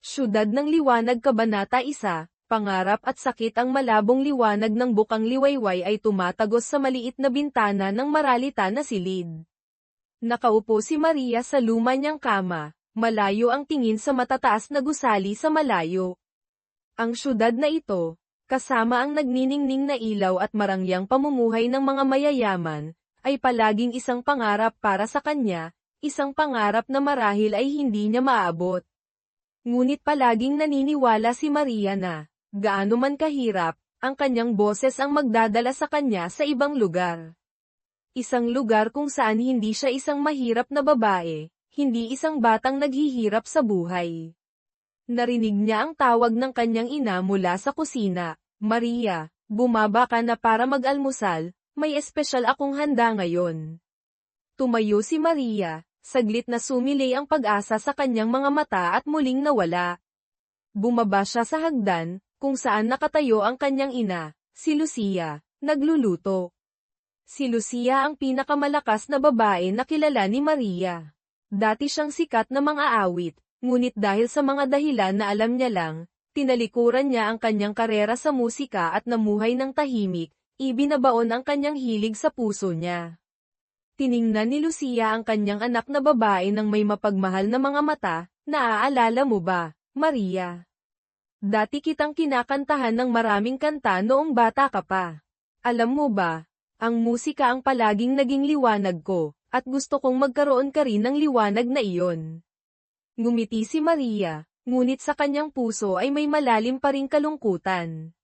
Siyudad ng Liwanag Kabanata 1, Pangarap at sakit. Ang malabong liwanag ng bukang liwayway ay tumatagos sa maliit na bintana ng maralita na silid. Nakaupo si Maria sa luma niyang kama, malayo ang tingin sa matataas na gusali sa malayo. Ang siyudad na ito, kasama ang nagniningning na ilaw at marangyang pamumuhay ng mga mayayaman, ay palaging isang pangarap para sa kanya, isang pangarap na marahil ay hindi niya maabot. Ngunit palaging naniniwala si Maria na, gaano man kahirap, ang kanyang boses ang magdadala sa kanya sa ibang lugar. Isang lugar kung saan hindi siya isang mahirap na babae, hindi isang batang naghihirap sa buhay. Narinig niya ang tawag ng kanyang ina mula sa kusina, "Maria, bumaba ka na para mag-almusal, may espesyal akong handa ngayon." Tumayo si Maria, saglit na sumilay ang pag-asa sa kanyang mga mata at muling nawala. Bumaba siya sa hagdan, kung saan nakatayo ang kanyang ina, si Lucia, nagluluto. Si Lucia ang pinakamalakas na babae na kilala ni Maria. Dati siyang sikat na mang-aawit, ngunit dahil sa mga dahilan na alam niya lang, tinalikuran niya ang kanyang karera sa musika at namuhay ng tahimik, ibinabaon ang kanyang hilig sa puso niya. Tiningnan ni Lucia ang kanyang anak na babae ng may mapagmahal na mga mata. "Naaalala mo ba, Maria? Dati kitang kinakantahan ng maraming kanta noong bata ka pa. Alam mo ba, ang musika ang palaging naging liwanag ko, at gusto kong magkaroon ka rin ng liwanag na iyon." Ngumiti si Maria, ngunit sa kanyang puso ay may malalim pa ring kalungkutan.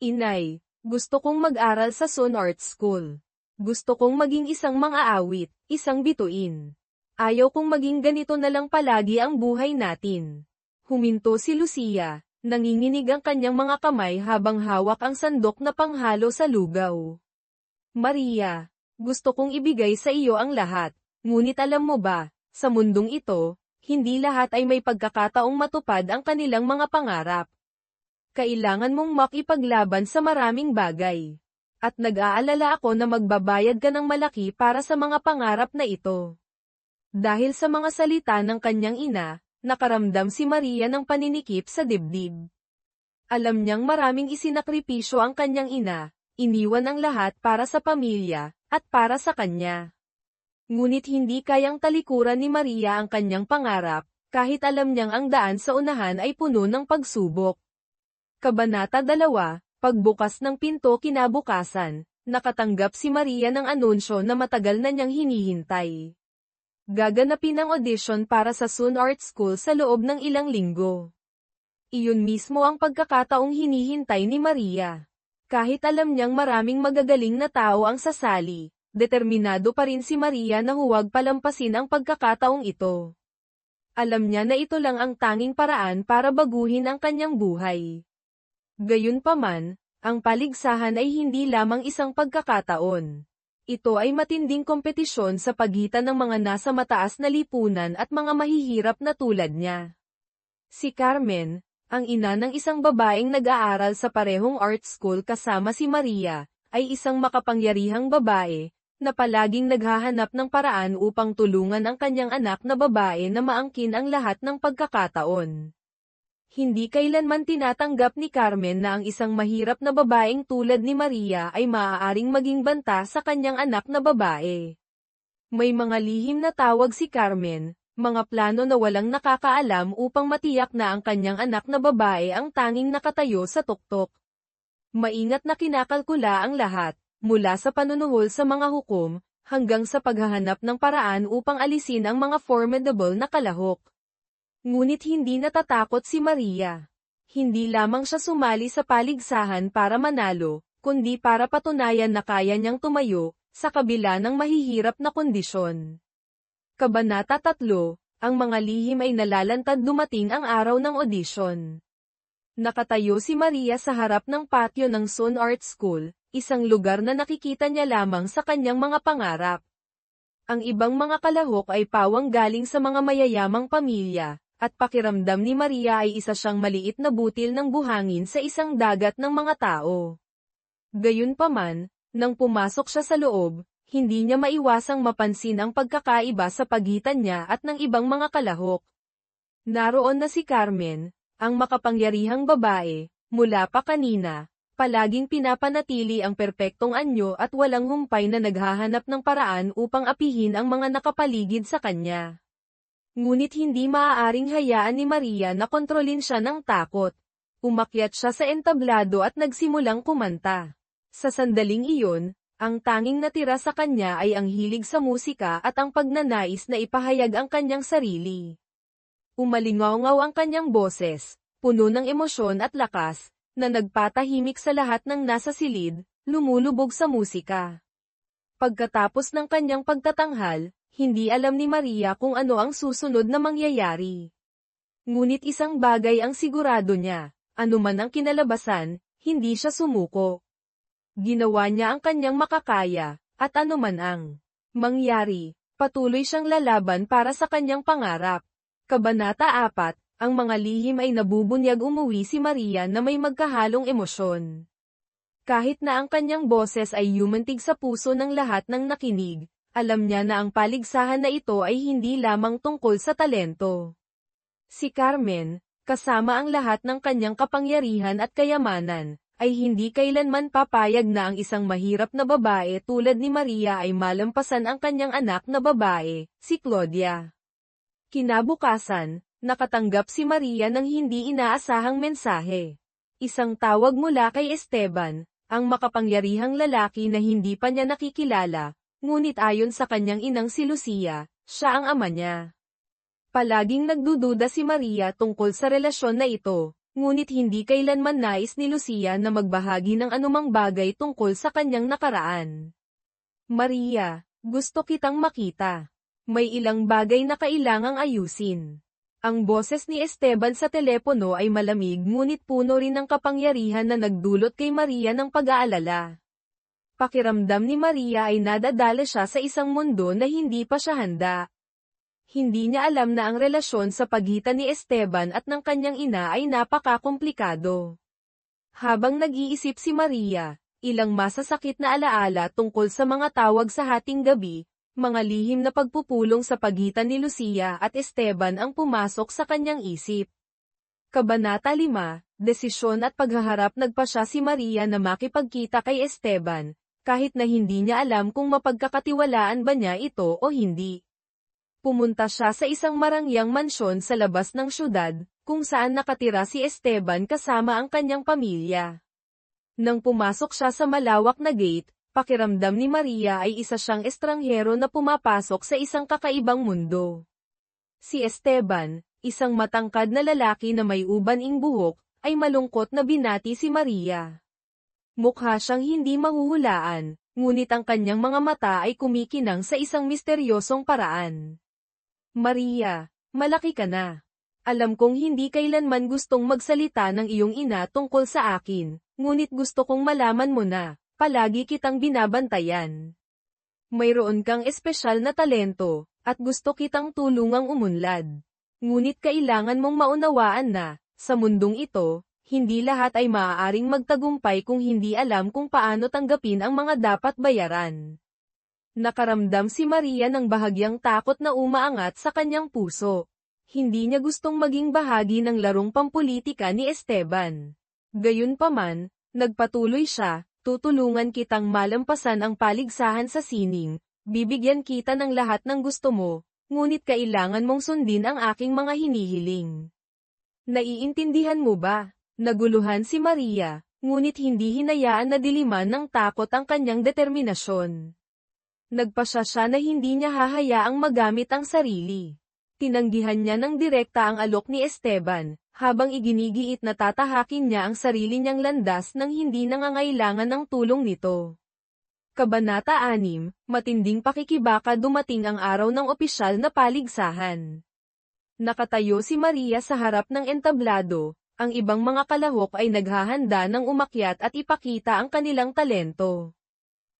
"Inay, gusto kong mag-aral sa Sun Art School. Gusto kong maging isang mang-aawit, isang bituin. Ayaw kong maging ganito na lang palagi ang buhay natin." Huminto si Lucia, nanginginig ang kanyang mga kamay habang hawak ang sandok na panghalo sa lugaw. "Maria, gusto kong ibigay sa iyo ang lahat, ngunit alam mo ba, sa mundong ito, hindi lahat ay may pagkakataong matupad ang kanilang mga pangarap. Kailangan mong makipaglaban sa maraming bagay. At nag-aalala ako na magbabayad ka ng malaki para sa mga pangarap na ito." Dahil sa mga salita ng kanyang ina, nakaramdam si Maria ng paninikip sa dibdib. Alam niyang maraming isinakripisyo ang kanyang ina, iniwan ang lahat para sa pamilya, at para sa kanya. Ngunit hindi kayang talikuran ni Maria ang kanyang pangarap, kahit alam niyang ang daan sa unahan ay puno ng pagsubok. Kabanata 2, Pagbukas ng pinto. Kinabukasan, nakatanggap si Maria ng anunsyo na matagal na niyang hinihintay. Gaganapin ang audition para sa Sun Art School sa loob ng ilang linggo. Iyon mismo ang pagkakataong hinihintay ni Maria. Kahit alam niyang maraming magagaling na tao ang sasali, determinado pa rin si Maria na huwag palampasin ang pagkakataong ito. Alam niya na ito lang ang tanging paraan para baguhin ang kanyang buhay. Gayunpaman, ang paligsahan ay hindi lamang isang pagkakataon. Ito ay matinding kompetisyon sa pagitan ng mga nasa mataas na lipunan at mga mahihirap na tulad niya. Si Carmen, ang ina ng isang babaeng nag-aaral sa parehong art school kasama si Maria, ay isang makapangyarihang babae, na palaging naghahanap ng paraan upang tulungan ang kanyang anak na babae na maangkin ang lahat ng pagkakataon. Hindi kailanman tinatanggap ni Carmen na ang isang mahirap na babaeng tulad ni Maria ay maaaring maging banta sa kanyang anak na babae. May mga lihim na tawag si Carmen, mga plano na walang nakakaalam upang matiyak na ang kanyang anak na babae ang tanging nakatayo sa tuktok. Maingat na kinakalkula ang lahat, mula sa panunuhol sa mga hukom, hanggang sa paghahanap ng paraan upang alisin ang mga formidable na kalahok. Ngunit hindi natatakot si Maria. Hindi lamang siya sumali sa paligsahan para manalo, kundi para patunayan na kaya niyang tumayo, sa kabila ng mahihirap na kondisyon. Kabanata 3, Ang mga lihim ay nalalantad. Dumating ang araw ng audition. Nakatayo si Maria sa harap ng patio ng Sun Art School, isang lugar na nakikita niya lamang sa kanyang mga pangarap. Ang ibang mga kalahok ay pawang galing sa mga mayayamang pamilya, at pakiramdam ni Maria ay isa siyang maliit na butil ng buhangin sa isang dagat ng mga tao. Gayunpaman, nang pumasok siya sa loob, hindi niya maiwasang mapansin ang pagkakaiba sa pagitan niya at ng ibang mga kalahok. Naroon na si Carmen, ang makapangyarihang babae, mula pa kanina, palaging pinapanatili ang perpektong anyo at walang humpay na naghahanap ng paraan upang apihin ang mga nakapaligid sa kanya. Ngunit hindi maaaring hayaan ni Maria na kontrolin siya ng takot. Umakyat siya sa entablado at nagsimulang kumanta. Sa sandaling iyon, ang tanging natira sa kanya ay ang hilig sa musika at ang pagnanais na ipahayag ang kanyang sarili. Umalingaw-ngaw ang kanyang boses, puno ng emosyon at lakas, na nagpatahimik sa lahat ng nasa silid, lumulubog sa musika. Pagkatapos ng kanyang pagtatanghal, hindi alam ni Maria kung ano ang susunod na mangyayari. Ngunit isang bagay ang sigurado niya, anuman ang kinalabasan, hindi siya sumuko. Ginawa niya ang kanyang makakaya, at anuman ang mangyari, patuloy siyang lalaban para sa kanyang pangarap. Kabanata 4, ang mga lihim ay nabubunyag. Umuwi si Maria na may magkahalong emosyon. Kahit na ang kanyang boses ay yumantig sa puso ng lahat ng nakinig, alam niya na ang paligsahan na ito ay hindi lamang tungkol sa talento. Si Carmen, kasama ang lahat ng kanyang kapangyarihan at kayamanan, ay hindi kailanman papayag na ang isang mahirap na babae tulad ni Maria ay malampasan ang kanyang anak na babae, si Claudia. Kinabukasan, nakatanggap si Maria ng hindi inaasahang mensahe. Isang tawag mula kay Esteban, ang makapangyarihang lalaki na hindi pa niya nakikilala, ngunit ayon sa kanyang inang si Lucia, siya ang ama niya. Palaging nagdududa si Maria tungkol sa relasyon na ito. Ngunit hindi kailanman nais ni Lucia na magbahagi ng anumang bagay tungkol sa kanyang nakaraan. Maria, gusto kitang makita. May ilang bagay na kailangang ayusin. Ang boses ni Esteban sa telepono ay malamig ngunit puno rin ng kapangyarihan na nagdulot kay Maria ng pag-aalala. Pakiramdam ni Maria ay nadadala siya sa isang mundo na hindi pa siya handa. Hindi niya alam na ang relasyon sa pagitan ni Esteban at ng kanyang ina ay napakakomplikado. Habang nag-iisip si Maria, ilang masasakit na alaala tungkol sa mga tawag sa hating gabi, mga lihim na pagpupulong sa pagitan ni Lucia at Esteban ang pumasok sa kanyang isip. Kabanata 5, Desisyon at paghaharap. Nagpasya si Maria na makipagkita kay Esteban, kahit na hindi niya alam kung mapagkakatiwalaan ba niya ito o hindi. Pumunta siya sa isang marangyang mansyon sa labas ng syudad, kung saan nakatira si Esteban kasama ang kanyang pamilya. Nang pumasok siya sa malawak na gate, pakiramdam ni Maria ay isa siyang estranghero na pumapasok sa isang kakaibang mundo. Si Esteban, isang matangkad na lalaki na may uban-ing buhok, ay malungkot na binati si Maria. Mukha siyang hindi mahuhulaan, ngunit ang kanyang mga mata ay kumikinang sa isang misteryosong paraan. Maria, malaki ka na. Alam kong hindi kailanman gustong magsalita ng iyong ina tungkol sa akin, ngunit gusto kong malaman mo na, palagi kitang binabantayan. Mayroon kang espesyal na talento, at gusto kitang tulungang umunlad. Ngunit kailangan mong maunawaan na, sa mundong ito, hindi lahat ay maaaring magtagumpay kung hindi alam kung paano tanggapin ang mga dapat bayaran. Nakaramdam si Maria ng bahagyang takot na umaangat sa kanyang puso. Hindi niya gustong maging bahagi ng larong pampulitika ni Esteban. Gayunpaman, nagpatuloy siya, tutulungan kitang malampasan ang paligsahan sa sining, bibigyan kita ng lahat ng gusto mo, ngunit kailangan mong sundin ang aking mga hinihiling. Naiintindihan mo ba? Naguluhan si Maria, ngunit hindi hinayaan na diliman ng takot ang kanyang determinasyon. Nagpasya siya na hindi niya hahayaang magamit ang sarili. Tinanggihan niya ng direkta ang alok ni Esteban, habang iginigiit na tatahakin niya ang sarili niyang landas nang hindi nangangailangan ng tulong nito. Kabanata 6, Matinding pakikibaka. Dumating ang araw ng opisyal na paligsahan. Nakatayo si Maria sa harap ng entablado, ang ibang mga kalahok ay naghahanda ng umakyat at ipakita ang kanilang talento.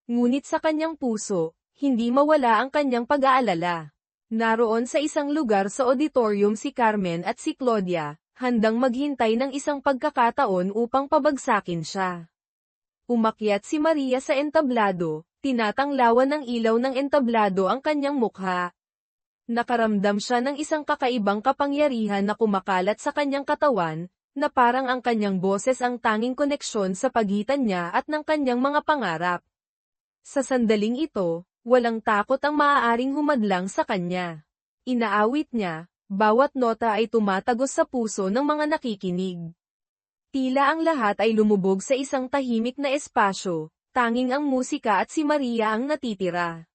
Ngunit sa kanyang puso, hindi mawala ang kanyang pag-aalala. Naroon sa isang lugar sa auditorium si Carmen at si Claudia, handang maghintay ng isang pagkakataon upang pabagsakin siya. Umakyat si Maria sa entablado, tinatanglawan ng ilaw ng entablado ang kanyang mukha. Nakaramdam siya ng isang kakaibang kapangyarihan na kumakalat sa kanyang katawan, na parang ang kanyang boses ang tanging koneksyon sa pagitan niya at ng kanyang mga pangarap. Sa sandaling ito, walang takot ang maaaring humadlang sa kanya. Inaawit niya, bawat nota ay tumatagos sa puso ng mga nakikinig. Tila ang lahat ay lumubog sa isang tahimik na espasyo, tanging ang musika at si Maria ang natitira.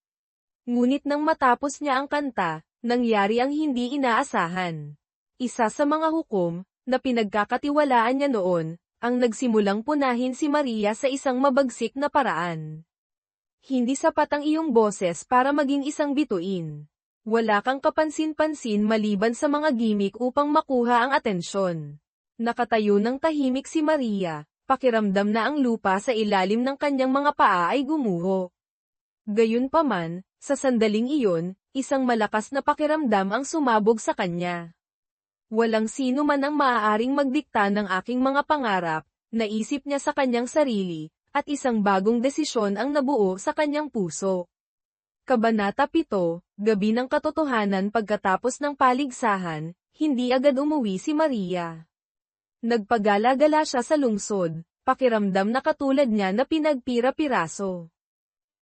Ngunit nang matapos niya ang kanta, nangyari ang hindi inaasahan. Isa sa mga hukom, na pinagkakatiwalaan niya noon, ang nagsimulang punahin si Maria sa isang mabagsik na paraan. Hindi sapat ang iyong boses para maging isang bituin. Wala kang kapansin-pansin maliban sa mga gimmick upang makuha ang atensyon. Nakatayo ng tahimik si Maria, pakiramdam na ang lupa sa ilalim ng kanyang mga paa ay gumuho. Gayunpaman, sa sandaling iyon, isang malakas na pakiramdam ang sumabog sa kanya. Walang sino man ang maaaring magdikta ng aking mga pangarap, naisip niya sa kanyang sarili, at isang bagong desisyon ang nabuo sa kanyang puso. Kabanata 7, Gabi ng Katotohanan. Pagkatapos ng paligsahan, hindi agad umuwi si Maria. Nagpagala-gala siya sa lungsod, pakiramdam na katulad niya na pinagpira-piraso.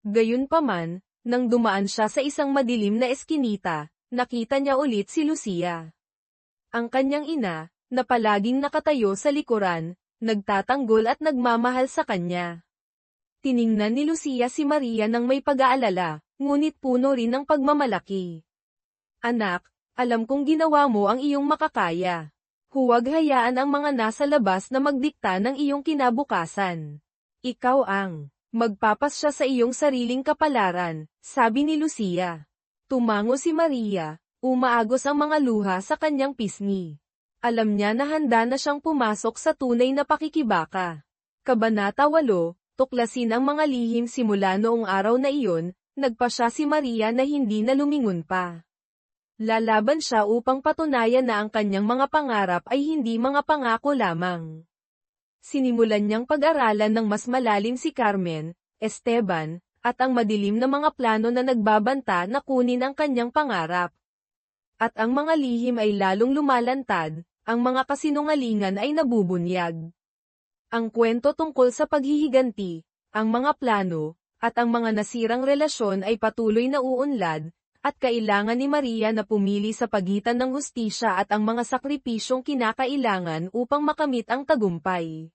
Gayunpaman, nang dumaan siya sa isang madilim na eskinita, nakita niya ulit si Lucia. Ang kanyang ina, na palaging nakatayo sa likuran, nagtatanggol at nagmamahal sa kanya. Tiningnan ni Lucia si Maria nang may pag-aalala, ngunit puno rin ng pagmamalaki. Anak, alam kong ginawa mo ang iyong makakaya. Huwag hayaan ang mga nasa labas na magdikta ng iyong kinabukasan. Ikaw ang magpapasya sa iyong sariling kapalaran, sabi ni Lucia. Tumango si Maria, umaagos ang mga luha sa kanyang pisngi. Alam niya na handa na siyang pumasok sa tunay na pakikibaka. Kabanata 8, Tuklasin ang mga lihim. Simula noong araw na iyon, nagpasya si Maria na hindi na lumingon pa. Lalaban siya upang patunayan na ang kanyang mga pangarap ay hindi mga pangako lamang. Sinimulan niyang pag-aralan ng mas malalim si Carmen, Esteban, at ang madilim na mga plano na nagbabanta na kunin ang kanyang pangarap. At ang mga lihim ay lalong lumalantad, ang mga kasinungalingan ay nabubunyag. Ang kwento tungkol sa paghihiganti, ang mga plano, at ang mga nasirang relasyon ay patuloy na uunlad, at kailangan ni Maria na pumili sa pagitan ng hustisya at ang mga sakripisyong kinakailangan upang makamit ang tagumpay.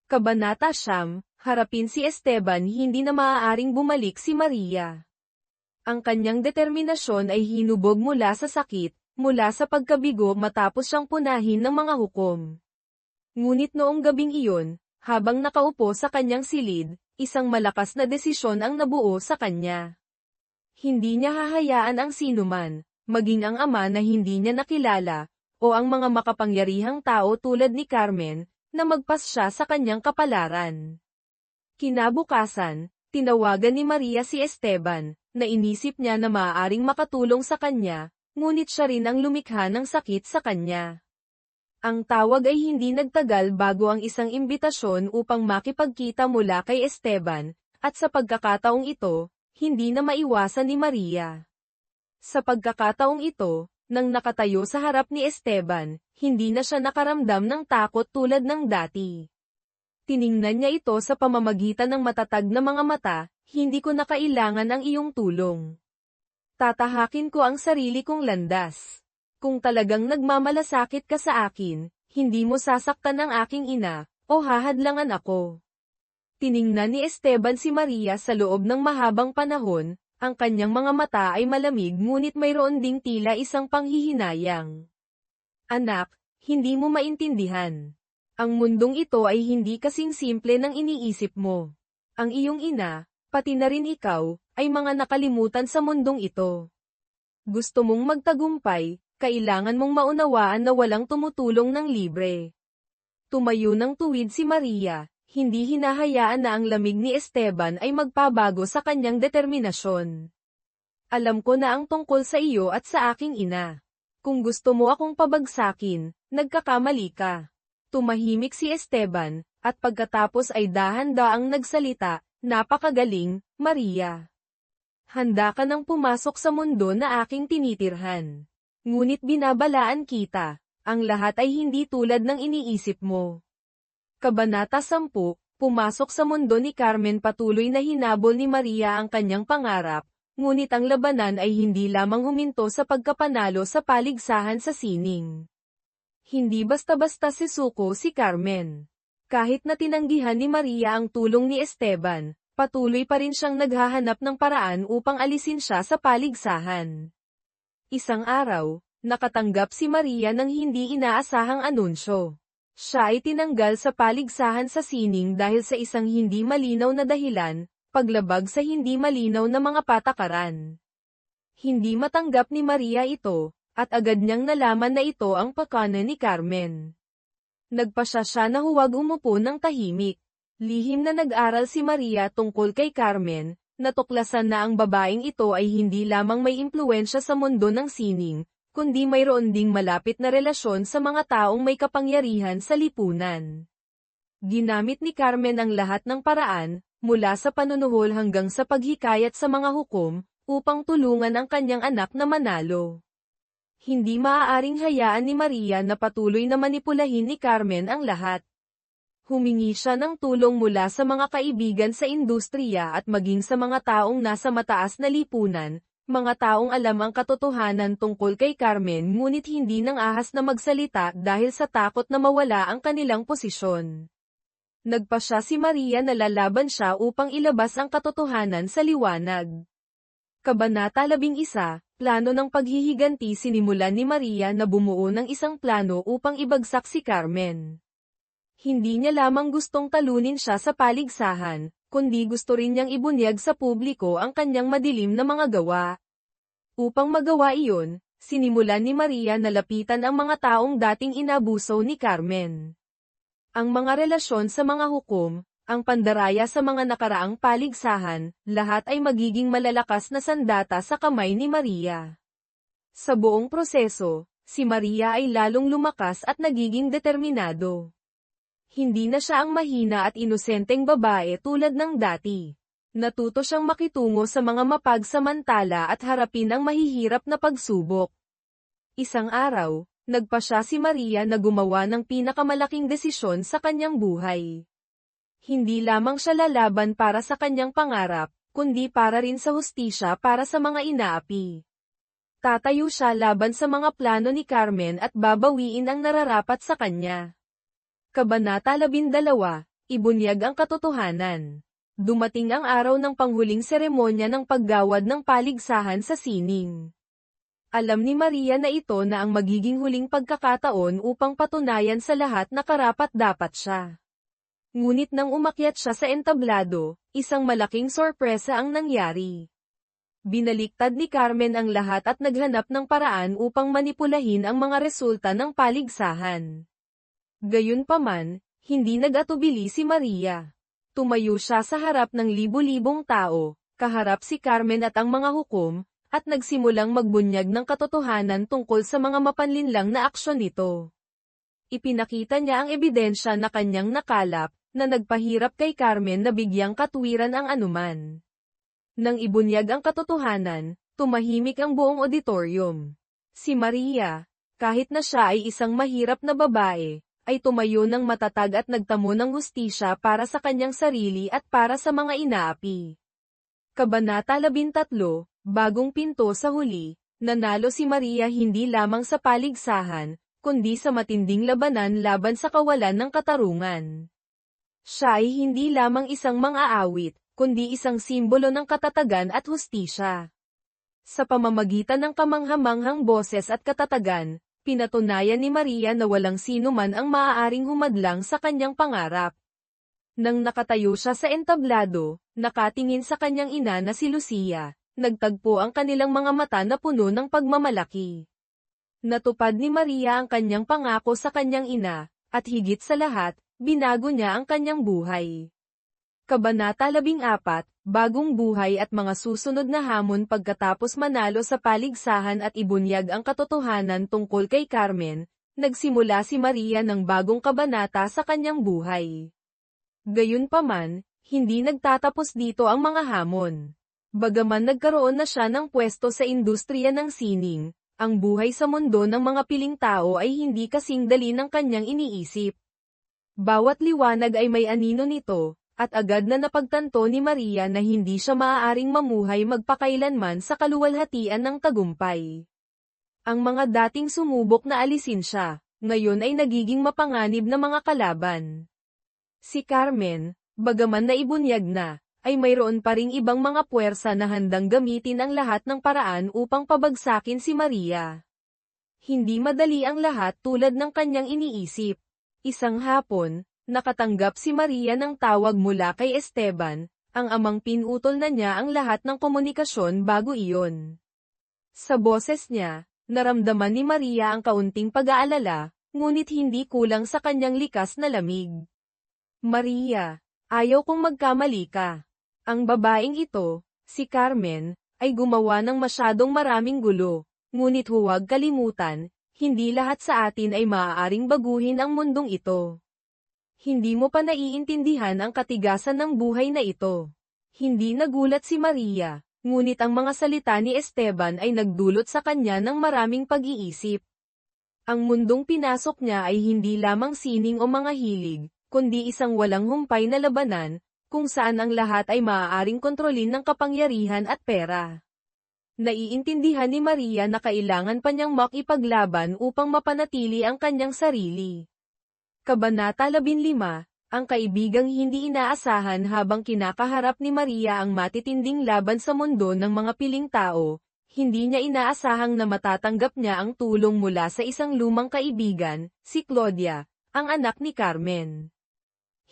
Kabanata 9, Harapin si Esteban. Hindi na maaaring bumalik si Maria. Ang kanyang determinasyon ay hinubog mula sa sakit, mula sa pagkabigo matapos siyang punahin ng mga hukom. Ngunit noong gabing iyon, habang nakaupo sa kanyang silid, isang malakas na desisyon ang nabuo sa kanya. Hindi niya hahayaan ang sinuman, maging ang ama na hindi niya nakilala, o ang mga makapangyarihang tao tulad ni Carmen, na magpasya sa kanyang kapalaran. Kinabukasan, tinawagan ni Maria si Esteban, na inisip niya na maaaring makatulong sa kanya, ngunit siya rin ang lumikha ng sakit sa kanya. Ang tawag ay hindi nagtagal bago ang isang imbitasyon upang makipagkita mula kay Esteban, at sa pagkakataong ito, hindi na maiwasan ni Maria. Sa pagkakataong ito, nang nakatayo sa harap ni Esteban, hindi na siya nakaramdam ng takot tulad ng dati. Tiningnan niya ito sa pamamagitan ng matatag na mga mata, hindi ko na kailangan ang iyong tulong. Tatahakin ko ang sarili kong landas. Kung talagang nagmamalasakit ka sa akin, hindi mo sasaktan ang aking ina, o hahadlangan ako. Tiningnan ni Esteban si Maria sa loob ng mahabang panahon, ang kanyang mga mata ay malamig ngunit mayroon ding tila isang panghihinayang. Anak, hindi mo maintindihan. Ang mundong ito ay hindi kasing simple ng iniisip mo. Ang iyong ina, pati na rin ikaw, ay mga nakalimutan sa mundong ito. Gusto mong magtagumpay, kailangan mong maunawaan na walang tumutulong ng libre. Tumayo ng tuwid si Maria. Hindi hinahayaan na ang lamig ni Esteban ay magpabago sa kanyang determinasyon. Alam ko na ang tungkol sa iyo at sa aking ina. Kung gusto mo akong pabagsakin, nagkakamali ka. Tumahimik si Esteban, at pagkatapos ay dahan-daang nagsalita, napakagaling, Maria. Handa ka nang pumasok sa mundo na aking tinitirhan. Ngunit binabalaan kita, ang lahat ay hindi tulad ng iniisip mo. Kabanata 10, pumasok sa mundo ni Carmen. Patuloy na hinabol ni Maria ang kanyang pangarap, ngunit ang labanan ay hindi lamang huminto sa pagkapanalo sa paligsahan sa sining. Hindi basta-basta sisuko si Carmen. Kahit na tinanggihan ni Maria ang tulong ni Esteban, patuloy pa rin siyang naghahanap ng paraan upang alisin siya sa paligsahan. Isang araw, nakatanggap si Maria ng hindi inaasahang anunsyo. Siya ay tinanggal sa paligsahan sa sining dahil sa isang hindi malinaw na dahilan, paglabag sa hindi malinaw na mga patakaran. Hindi matanggap ni Maria ito, at agad niyang nalaman na ito ang pakana ni Carmen. Nagpasya siya na huwag umupo ng tahimik. Lihim na nag-aral si Maria tungkol kay Carmen, natuklasan na ang babaeng ito ay hindi lamang may impluwensya sa mundo ng sining, kundi mayroon ding malapit na relasyon sa mga taong may kapangyarihan sa lipunan. Ginamit ni Carmen ang lahat ng paraan, mula sa panunuhol hanggang sa paghikayat sa mga hukom, upang tulungan ang kanyang anak na manalo. Hindi maaaring hayaan ni Maria na patuloy na manipulahin ni Carmen ang lahat. Humingi siya ng tulong mula sa mga kaibigan sa industriya at maging sa mga taong nasa mataas na lipunan, mga taong alam ang katotohanan tungkol kay Carmen ngunit hindi nang ahas na magsalita dahil sa takot na mawala ang kanilang posisyon. Nagpasya si Maria na lalaban siya upang ilabas ang katotohanan sa liwanag. Kabanata 11, Plano ng paghihiganti. Sinimulan ni Maria na bumuo ng isang plano upang ibagsak si Carmen. Hindi niya lamang gustong talunin siya sa paligsahan, kundi gusto rin niyang ibunyag sa publiko ang kanyang madilim na mga gawa. Upang magawa iyon, sinimulan ni Maria na lapitan ang mga taong dating inabuso ni Carmen. Ang mga relasyon sa mga hukom, ang pandaraya sa mga nakaraang paligsahan, lahat ay magiging malalakas na sandata sa kamay ni Maria. Sa buong proseso, si Maria ay lalong lumakas at nagiging determinado. Hindi na siya ang mahina at inosenteng babae tulad ng dati. Natuto siyang makitungo sa mga mapagsamantala at harapin ang mahihirap na pagsubok. Isang araw, nagpasya si Maria na gumawa ng pinakamalaking desisyon sa kanyang buhay. Hindi lamang siya lalaban para sa kanyang pangarap, kundi para rin sa hustisya para sa mga inaapi. Tatayo siya laban sa mga plano ni Carmen at babawiin ang nararapat sa kanya. Kabanata 12, Ibunyag ang katotohanan. Dumating ang araw ng panghuling seremonya ng paggawad ng paligsahan sa sining. Alam ni Maria na ito na ang magiging huling pagkakataon upang patunayan sa lahat na karapat-dapat siya. Ngunit nang umakyat siya sa entablado, isang malaking sorpresa ang nangyari. Binaliktad ni Carmen ang lahat at naghanap ng paraan upang manipulahin ang mga resulta ng paligsahan. Gayunpaman, hindi nag-atubili si Maria. Tumayo siya sa harap ng libu-libong tao, kaharap si Carmen at ang mga hukom, at nagsimulang magbunyag ng katotohanan tungkol sa mga mapanlinlang na aksyon nito. Ipinakita niya ang ebidensya na kanyang nakalap, na nagpahirap kay Carmen na bigyang katwiran ang anuman. Nang ibunyag ang katotohanan, tumahimik ang buong auditorium. Si Maria, kahit na siya ay isang mahirap na babae, ay tumayo ng matatag at nagtamo ng hustisya para sa kanyang sarili at para sa mga inaapi. Kabanata 13, Bagong pinto sa huli, nanalo si Maria hindi lamang sa paligsahan, kundi sa matinding labanan laban sa kawalan ng katarungan. Siya ay hindi lamang isang mang-aawit, kundi isang simbolo ng katatagan at hustisya. Sa pamamagitan ng kamanghamanghang boses at katatagan, pinatunayan ni Maria na walang sino man ang maaaring humadlang sa kanyang pangarap. Nang nakatayo siya sa entablado, nakatingin sa kanyang ina na si Lucia, nagtagpo ang kanilang mga mata na puno ng pagmamalaki. Natupad ni Maria ang kanyang pangako sa kanyang ina, at higit sa lahat, binago niya ang kanyang buhay. Kabanata 14, Bagong buhay at mga susunod na hamon. Pagkatapos manalo sa paligsahan at ibunyag ang katotohanan tungkol kay Carmen, nagsimula si Maria ng bagong kabanata sa kanyang buhay. Gayunpaman, hindi nagtatapos dito ang mga hamon. Bagaman nagkaroon na siya ng pwesto sa industriya ng sining, ang buhay sa mundo ng mga piling tao ay hindi kasing dali ng kanyang iniisip. Bawat liwanag ay may anino nito, at agad na napagtanto ni Maria na hindi siya maaaring mamuhay magpakailanman sa kaluwalhatian ng tagumpay. Ang mga dating sumubok na alisin siya, ngayon ay nagiging mapanganib na mga kalaban. Si Carmen, bagaman naibunyag na, ay mayroon pa ring ibang mga puwersa na handang gamitin ang lahat ng paraan upang pabagsakin si Maria. Hindi madali ang lahat tulad ng kanyang iniisip. Isang hapon, nakatanggap si Maria ng tawag mula kay Esteban, ang amang pinutol na niya ang lahat ng komunikasyon bago iyon. Sa boses niya, naramdaman ni Maria ang kaunting pag-aalala, ngunit hindi kulang sa kanyang likas na lamig. Maria, ayaw kong magkamali ka. Ang babaeng ito, si Carmen, ay gumawa ng masyadong maraming gulo, ngunit huwag kalimutan, hindi lahat sa atin ay maaaring baguhin ang mundong ito. Hindi mo pa naiintindihan ang katigasan ng buhay na ito. Hindi nagulat si Maria, ngunit ang mga salita ni Esteban ay nagdulot sa kanya ng maraming pag-iisip. Ang mundong pinasok niya ay hindi lamang sining o mga hilig, kundi isang walang humpay na labanan, kung saan ang lahat ay maaaring kontrolin ng kapangyarihan at pera. Naiintindihan ni Maria na kailangan pa niyang makipaglaban upang mapanatili ang kanyang sarili. Kabanata 15, ang kaibigang hindi inaasahan. Habang kinakaharap ni Maria ang matitinding laban sa mundo ng mga piling tao, hindi niya inaasahang na matatanggap niya ang tulong mula sa isang lumang kaibigan, si Claudia, ang anak ni Carmen.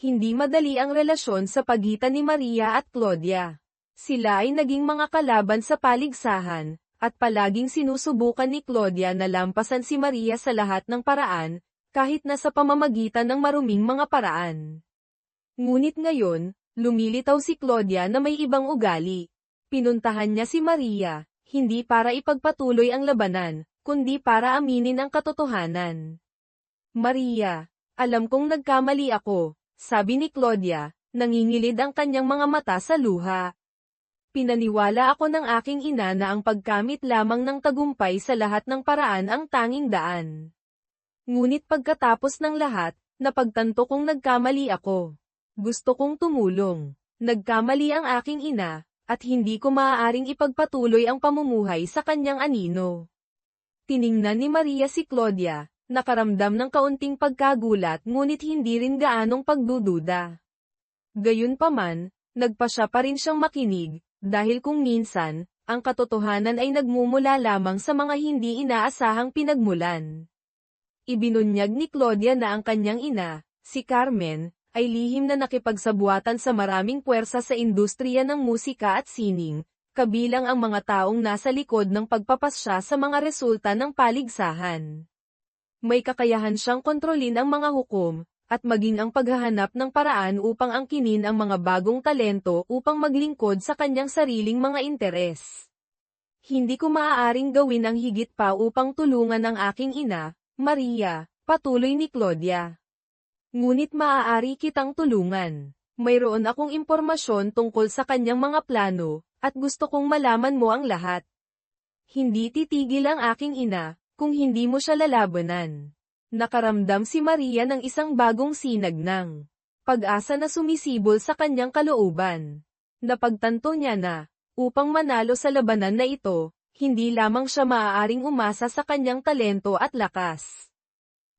Hindi madali ang relasyon sa pagitan ni Maria at Claudia. Sila ay naging mga kalaban sa paligsahan, at palaging sinusubukan ni Claudia na lampasan si Maria sa lahat ng paraan, kahit na sa pamamagitan ng maruming mga paraan. Ngunit ngayon, lumilitaw si Claudia na may ibang ugali. Pinuntahan niya si Maria, hindi para ipagpatuloy ang labanan, kundi para aminin ang katotohanan. Maria, alam kong nagkamali ako, sabi ni Claudia, nangingilid ang kanyang mga mata sa luha. Pinaniwala ako ng aking ina na ang pagkamit lamang ng tagumpay sa lahat ng paraan ang tanging daan. Ngunit pagkatapos ng lahat, napagtanto kong nagkamali ako. Gusto kong tumulong. Nagkamali ang aking ina, at hindi ko maaaring ipagpatuloy ang pamumuhay sa kanyang anino. Tiningnan ni Maria si Claudia, nakaramdam ng kaunting pagkagulat ngunit hindi rin gaanong pagdududa. Gayunpaman, nagpasya pa rin siyang makinig, dahil kung minsan, ang katotohanan ay nagmumula lamang sa mga hindi inaasahang pinagmulan. Ibinunyag ni Claudia na ang kanyang ina, si Carmen, ay lihim na nakipagsabuatan sa maraming puwersa sa industriya ng musika at sining, kabilang ang mga taong nasa likod ng pagpapasya sa mga resulta ng paligsahan. May kakayahan siyang kontrolin ang mga hukom, at maging ang paghahanap ng paraan upang angkinin ang mga bagong talento upang maglingkod sa kanyang sariling mga interes. Hindi ko maaaring gawin ang higit pa upang tulungan ang aking ina, Maria, patuloy ni Claudia. Ngunit maaari kitang tulungan. Mayroon akong impormasyon tungkol sa kanyang mga plano, at gusto kong malaman mo ang lahat. Hindi titigil ang aking ina, kung hindi mo siya lalabanan. Nakaramdam si Maria ng isang bagong sinag ng pag-asa na sumisibol sa kanyang kalooban. Napagtanto niya na, upang manalo sa labanan na ito, hindi lamang siya maaaring umasa sa kanyang talento at lakas.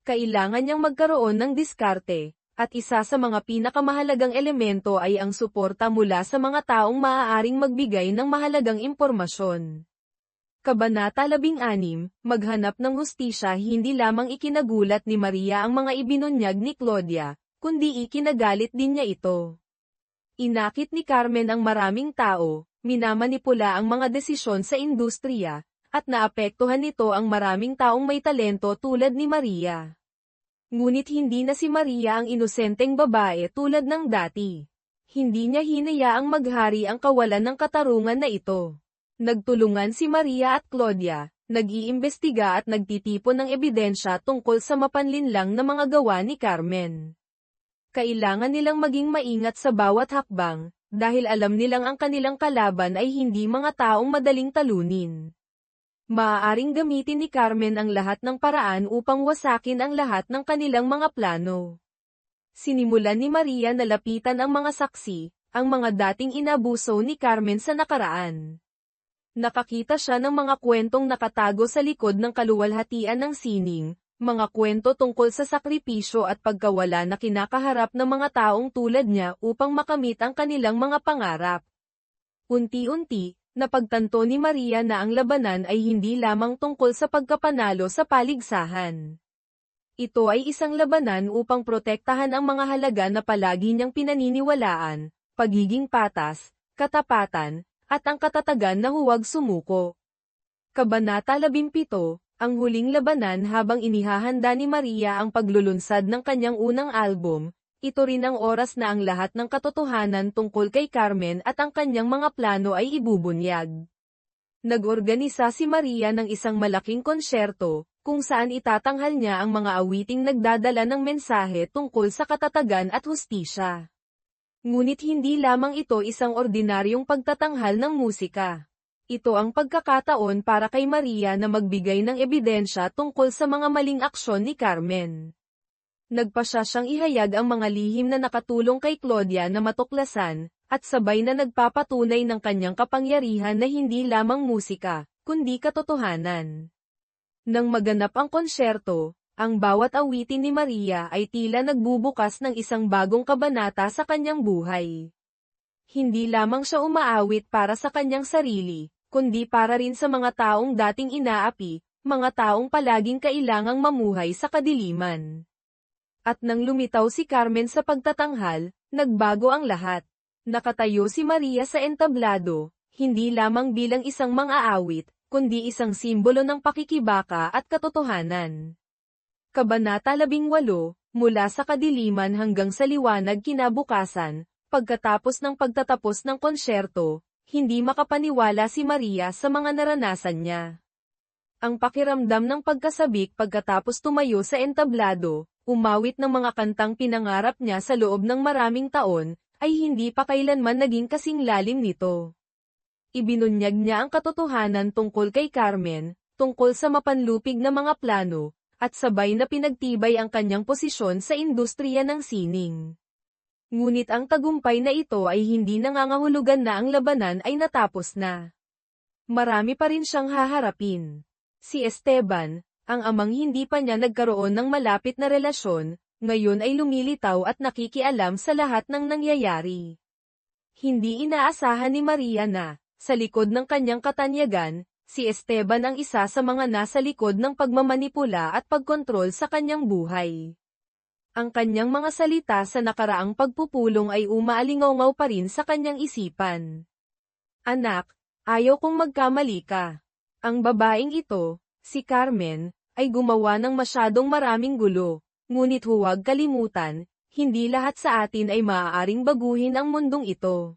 Kailangan niyang magkaroon ng diskarte, at isa sa mga pinakamahalagang elemento ay ang suporta mula sa mga taong maaaring magbigay ng mahalagang impormasyon. Kabanata 16, maghanap ng hustisya. Hindi lamang ikinagulat ni Maria ang mga ibinunyag ni Claudia, kundi ikinagalit din niya ito. Inakit ni Carmen ang maraming tao, minamanipula ang mga desisyon sa industriya, at naapektuhan nito ang maraming taong may talento tulad ni Maria. Ngunit hindi na si Maria ang inosenteng babae tulad ng dati. Hindi niya hinayaang maghari ang kawalan ng katarungan na ito. Nagtulungan si Maria at Claudia, nag-iimbestiga at nagtitipon ng ebidensya tungkol sa mapanlinlang na mga gawa ni Carmen. Kailangan nilang maging maingat sa bawat hakbang, dahil alam nilang ang kanilang kalaban ay hindi mga taong madaling talunin. Maaaring gamitin ni Carmen ang lahat ng paraan upang wasakin ang lahat ng kanilang mga plano. Sinimulan ni Maria na lapitan ang mga saksi, ang mga dating inabuso ni Carmen sa nakaraan. Nakakita siya ng mga kwentong nakatago sa likod ng kaluwalhatian ng sining, mga kwento tungkol sa sakripisyo at pagkawala na kinakaharap ng mga taong tulad niya upang makamit ang kanilang mga pangarap. Unti-unti, napagtanto ni Maria na ang labanan ay hindi lamang tungkol sa pagkapanalo sa paligsahan. Ito ay isang labanan upang protektahan ang mga halaga na palagi niyang pinaniniwalaan, pagiging patas, katapatan, at ang katatagan na huwag sumuko. Kabanata 17, ang huling labanan. Habang inihahanda ni Maria ang paglulunsad ng kanyang unang album, ito rin ang oras na ang lahat ng katotohanan tungkol kay Carmen at ang kanyang mga plano ay ibubunyag. Nag-organisa si Maria ng isang malaking konsyerto, kung saan itatanghal niya ang mga awiting nagdadala ng mensahe tungkol sa katatagan at hustisya. Ngunit hindi lamang ito isang ordinaryong pagtatanghal ng musika. Ito ang pagkakataon para kay Maria na magbigay ng ebidensya tungkol sa mga maling aksyon ni Carmen. Nagpasya siyang ihayag ang mga lihim na nakatulong kay Claudia na matuklasan, at sabay na nagpapatunay ng kanyang kapangyarihan na hindi lamang musika, kundi katotohanan. Nang maganap ang konsyerto, ang bawat awitin ni Maria ay tila nagbubukas ng isang bagong kabanata sa kanyang buhay. Hindi lamang siya umaawit para sa kanyang sarili, kundi para rin sa mga taong dating inaapi, mga taong palaging kailangang mamuhay sa kadiliman. At nang lumitaw si Carmen sa pagtatanghal, nagbago ang lahat. Nakatayo si Maria sa entablado, hindi lamang bilang isang mang-aawit, kundi isang simbolo ng pakikibaka at katotohanan. Kabanata 18, mula sa kadiliman hanggang sa liwanag. Kinabukasan, pagkatapos ng pagtatapos ng konsyerto, hindi makapaniwala si Maria sa mga naranasan niya. Ang pakiramdam ng pagkasabik pagkatapos tumayo sa entablado, umawit ng mga kantang pinangarap niya sa loob ng maraming taon, ay hindi pa kailanman naging kasing lalim nito. Ibinunyag niya ang katotohanan tungkol kay Carmen, tungkol sa mapanlupig na mga plano, at sabay na pinagtibay ang kanyang posisyon sa industriya ng sining. Ngunit ang tagumpay na ito ay hindi nangangahulugan na ang labanan ay natapos na. Marami pa rin siyang haharapin. Si Esteban, ang amang hindi pa niya nagkaroon ng malapit na relasyon, ngayon ay lumilitaw at nakikialam sa lahat ng nangyayari. Hindi inaasahan ni Maria na, sa likod ng kanyang katanyagan, si Esteban ang isa sa mga nasa likod ng pagmamanipula at pagkontrol sa kanyang buhay. Ang kanyang mga salita sa nakaraang pagpupulong ay umaalingaw pa rin sa kanyang isipan. Anak, ayaw kong magkamali ka. Ang babaeng ito, si Carmen, ay gumawa ng masyadong maraming gulo, ngunit huwag kalimutan, hindi lahat sa atin ay maaaring baguhin ang mundong ito.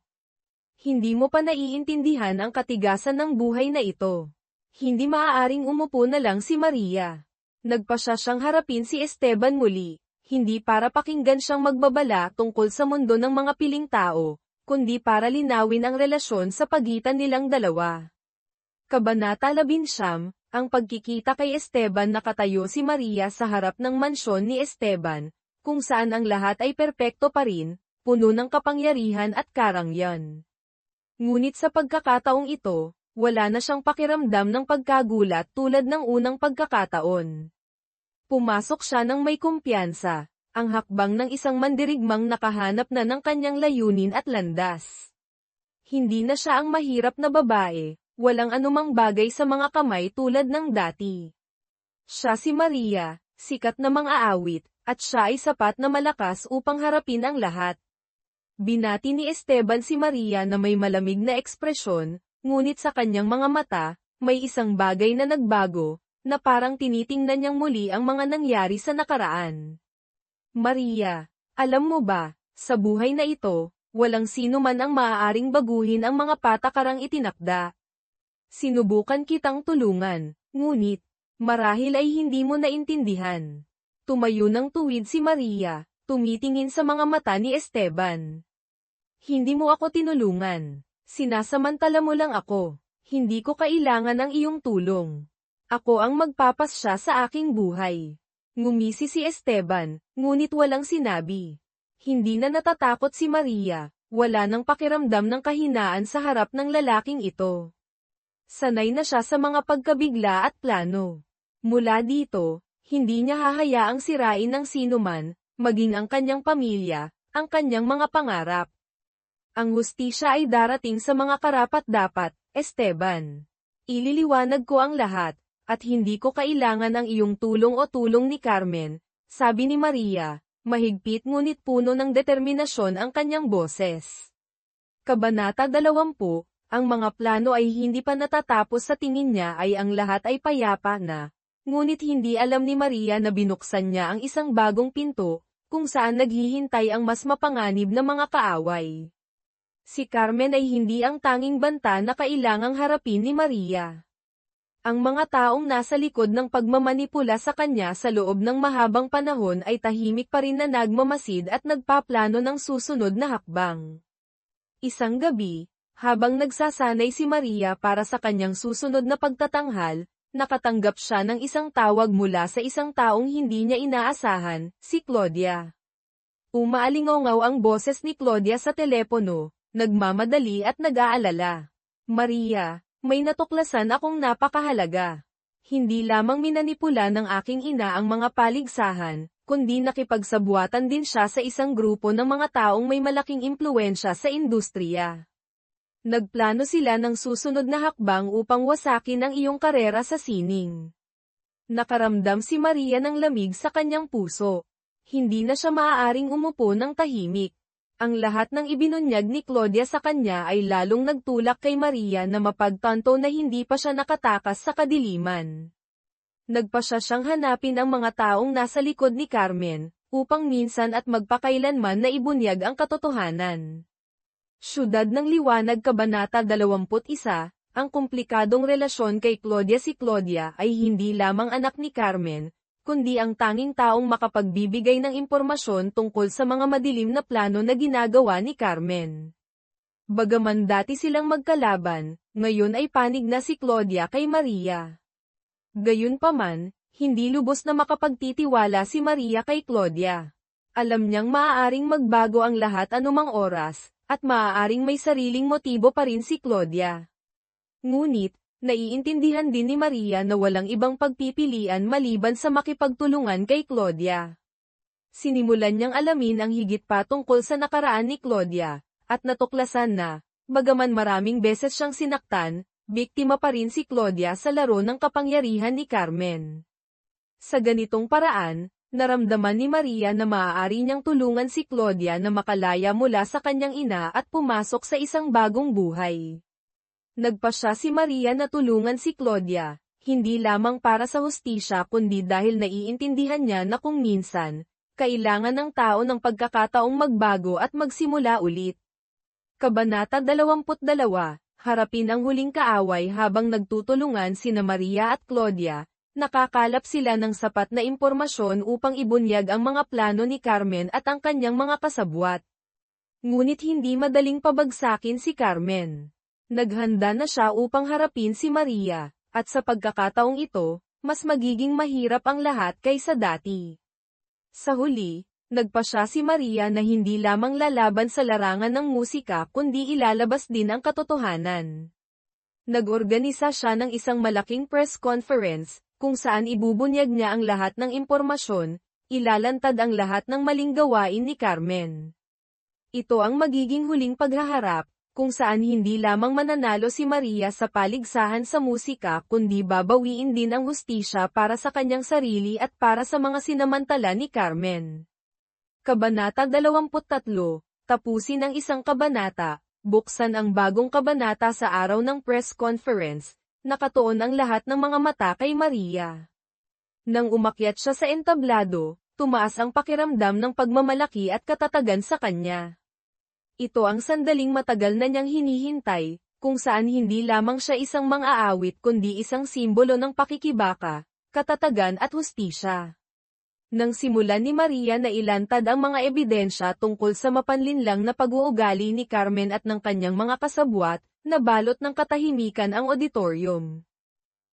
Hindi mo pa naiintindihan ang katigasan ng buhay na ito. Hindi maaaring umupo na lang si Maria. Nagpasya siyang harapin si Esteban muli, hindi para pakinggan siyang magbabala tungkol sa mundo ng mga piling tao, kundi para linawin ang relasyon sa pagitan nilang dalawa. Kabanata 19, ang pagkikita kay Esteban. Nakatayo si Maria sa harap ng mansyon ni Esteban, kung saan ang lahat ay perpekto pa rin, puno ng kapangyarihan at karangyaan. Ngunit sa pagkakataong ito, wala na siyang pakiramdam ng pagkagulat tulad ng unang pagkakataon. Pumasok siya ng may kumpiyansa, ang hakbang ng isang mandirigmang nakahanap na ng kanyang layunin at landas. Hindi na siya ang mahirap na babae, walang anumang bagay sa mga kamay tulad ng dati. Siya si Maria, sikat na mang-aawit, at siya ay sapat na malakas upang harapin ang lahat. Binati ni Esteban si Maria na may malamig na ekspresyon, ngunit sa kanyang mga mata, may isang bagay na nagbago, na parang tinitingnan niyang muli ang mga nangyari sa nakaraan. Maria, alam mo ba, sa buhay na ito, walang sino man ang maaaring baguhin ang mga patakarang itinakda. Sinubukan kitang tulungan, ngunit, marahil ay hindi mo naintindihan. Tumayo ng tuwid si Maria, tumitingin sa mga mata ni Esteban. Hindi mo ako tinulungan. Sinasamantala mo lang ako. Hindi ko kailangan ng iyong tulong. Ako ang magpapasya sa aking buhay. Ngumisi si Esteban, ngunit walang sinabi. Hindi na natatakot si Maria, wala nang pakiramdam ng kahinaan sa harap ng lalaking ito. Sanay na siya sa mga pagkabigla at plano. Mula dito, hindi niya hahayaang sirain ng sinuman, maging ang kanyang pamilya, ang kanyang mga pangarap. Ang hustisya ay darating sa mga karapat-dapat, Esteban. Ililiwanag ko ang lahat, at hindi ko kailangan ang iyong tulong o tulong ni Carmen, sabi ni Maria, mahigpit ngunit puno ng determinasyon ang kanyang boses. Kabanata 20, ang mga plano ay hindi pa natatapos sa tingin niya ay ang lahat ay payapa na, ngunit hindi alam ni Maria na binuksan niya ang isang bagong pinto, kung saan naghihintay ang mas mapanganib na mga kaaway. Si Carmen ay hindi ang tanging banta na kailangang harapin ni Maria. Ang mga taong nasa likod ng pagmamanipula sa kanya sa loob ng mahabang panahon ay tahimik pa rin na nagmamasid at nagpaplano ng susunod na hakbang. Isang gabi, habang nagsasanay si Maria para sa kanyang susunod na pagtatanghal, nakatanggap siya ng isang tawag mula sa isang taong hindi niya inaasahan, si Claudia. Umaalingaw ang boses ni Claudia sa telepono, nagmamadali at nag-aalala. Maria, may natuklasan akong napakahalaga. Hindi lamang minanipula ng aking ina ang mga paligsahan, kundi nakipagsabuatan din siya sa isang grupo ng mga taong may malaking impluwensya sa industriya. Nagplano sila ng susunod na hakbang upang wasakin ang iyong karera sa sining. Nakaramdam si Maria ng lamig sa kanyang puso. Hindi na siya maaaring umupo ng tahimik. Ang lahat ng ibinunyag ni Claudia sa kanya ay lalong nagtulak kay Maria na mapagtanto na hindi pa siya nakatakas sa kadiliman. Nagpasya siyang hanapin ang mga taong nasa likod ni Carmen, upang minsan at magpakailanman na ibunyag ang katotohanan. Siyudad ng Liwanag Kabanata 21, ang komplikadong relasyon kay Claudia. Si Claudia ay hindi lamang anak ni Carmen, kundi ang tanging taong makapagbibigay ng impormasyon tungkol sa mga madilim na plano na ginagawa ni Carmen. Bagaman dati silang magkalaban, ngayon ay panig na si Claudia kay Maria. Gayunpaman, hindi lubos na makapagtitiwala si Maria kay Claudia. Alam niyang maaaring magbago ang lahat anumang oras, at maaaring may sariling motibo pa rin si Claudia. Ngunit, naiintindihan din ni Maria na walang ibang pagpipilian maliban sa makipagtulungan kay Claudia. Sinimulan niyang alamin ang higit pa tungkol sa nakaraan ni Claudia, at natuklasan na, bagaman maraming beses siyang sinaktan, biktima pa rin si Claudia sa laro ng kapangyarihan ni Carmen. Sa ganitong paraan, naramdaman ni Maria na maaari niyang tulungan si Claudia na makalaya mula sa kanyang ina at pumasok sa isang bagong buhay. Nagpasya si Maria na tulungan si Claudia, hindi lamang para sa hustisya kundi dahil naiintindihan niya na kung minsan, kailangan ng tao ng pagkakataong magbago at magsimula ulit. Kabanata 22, harapin ang huling kaaway. Habang nagtutulungan sina Maria at Claudia, nakakalap sila ng sapat na impormasyon upang ibunyag ang mga plano ni Carmen at ang kanyang mga kasabwat. Ngunit hindi madaling pabagsakin si Carmen. Naghanda na siya upang harapin si Maria, at sa pagkakataong ito, mas magiging mahirap ang lahat kaysa dati. Sa huli, nagpasya si Maria na hindi lamang lalaban sa larangan ng musika kundi ilalabas din ang katotohanan. Nag-organisa siya ng isang malaking press conference, kung saan ibubunyag niya ang lahat ng impormasyon, ilalantad ang lahat ng maling gawain ni Carmen. Ito ang magiging huling paghaharap, kung saan hindi lamang mananalo si Maria sa paligsahan sa musika kundi babawiin din ang hustisya para sa kanyang sarili at para sa mga sinamantala ni Carmen. Kabanata 23, tapusin ang isang kabanata, buksan ang bagong kabanata sa araw ng press conference, nakatuon ang lahat ng mga mata kay Maria. Nang umakyat siya sa entablado, tumaas ang pakiramdam ng pagmamalaki at katatagan sa kanya. Ito ang sandaling matagal na niyang hinihintay, kung saan hindi lamang siya isang mang-aawit kundi isang simbolo ng pakikibaka, katatagan at hustisya. Nang simulan ni Maria na ilantad ang mga ebidensya tungkol sa mapanlinlang na pag-uugali ni Carmen at ng kanyang mga kasabwat, nabalot ng katahimikan ang auditorium.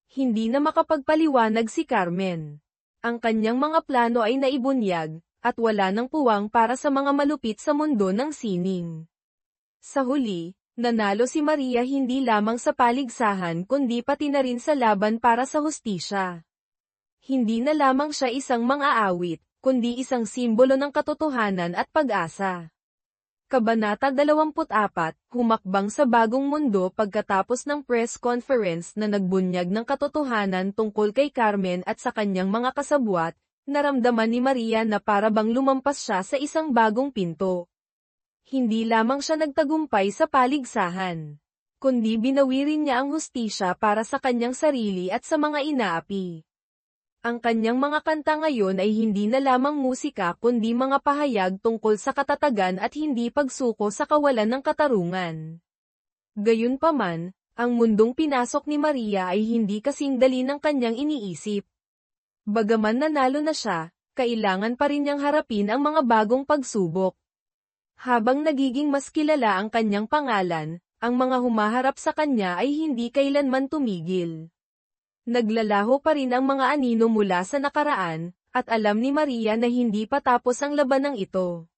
Hindi na makapagpaliwanag si Carmen. Ang kanyang mga plano ay naibunyag, at wala nang puwang para sa mga malupit sa mundo ng sining. Sa huli, nanalo si Maria hindi lamang sa paligsahan kundi pati na rin sa laban para sa hustisya. Hindi na lamang siya isang mang-aawit, kundi isang simbolo ng katotohanan at pag-asa. Kabanata 24, humakbang sa bagong mundo pagkatapos ng press conference na nagbunyag ng katotohanan tungkol kay Carmen at sa kanyang mga kasabwat, naramdaman ni Maria na para bang lumampas siya sa isang bagong pinto. Hindi lamang siya nagtagumpay sa paligsahan, kundi binawi rin niya ang hustisya para sa kanyang sarili at sa mga inaapi. Ang kanyang mga kanta ngayon ay hindi na lamang musika kundi mga pahayag tungkol sa katatagan at hindi pagsuko sa kawalan ng katarungan. Gayunpaman, ang mundong pinasok ni Maria ay hindi kasing dali ng kanyang iniisip. Bagaman nanalo na siya, kailangan pa rin niyang harapin ang mga bagong pagsubok. Habang nagiging mas kilala ang kanyang pangalan, ang mga humaharap sa kanya ay hindi kailanman tumigil. Naglalaho pa rin ang mga anino mula sa nakaraan, at alam ni Maria na hindi pa tapos ang labanang ito.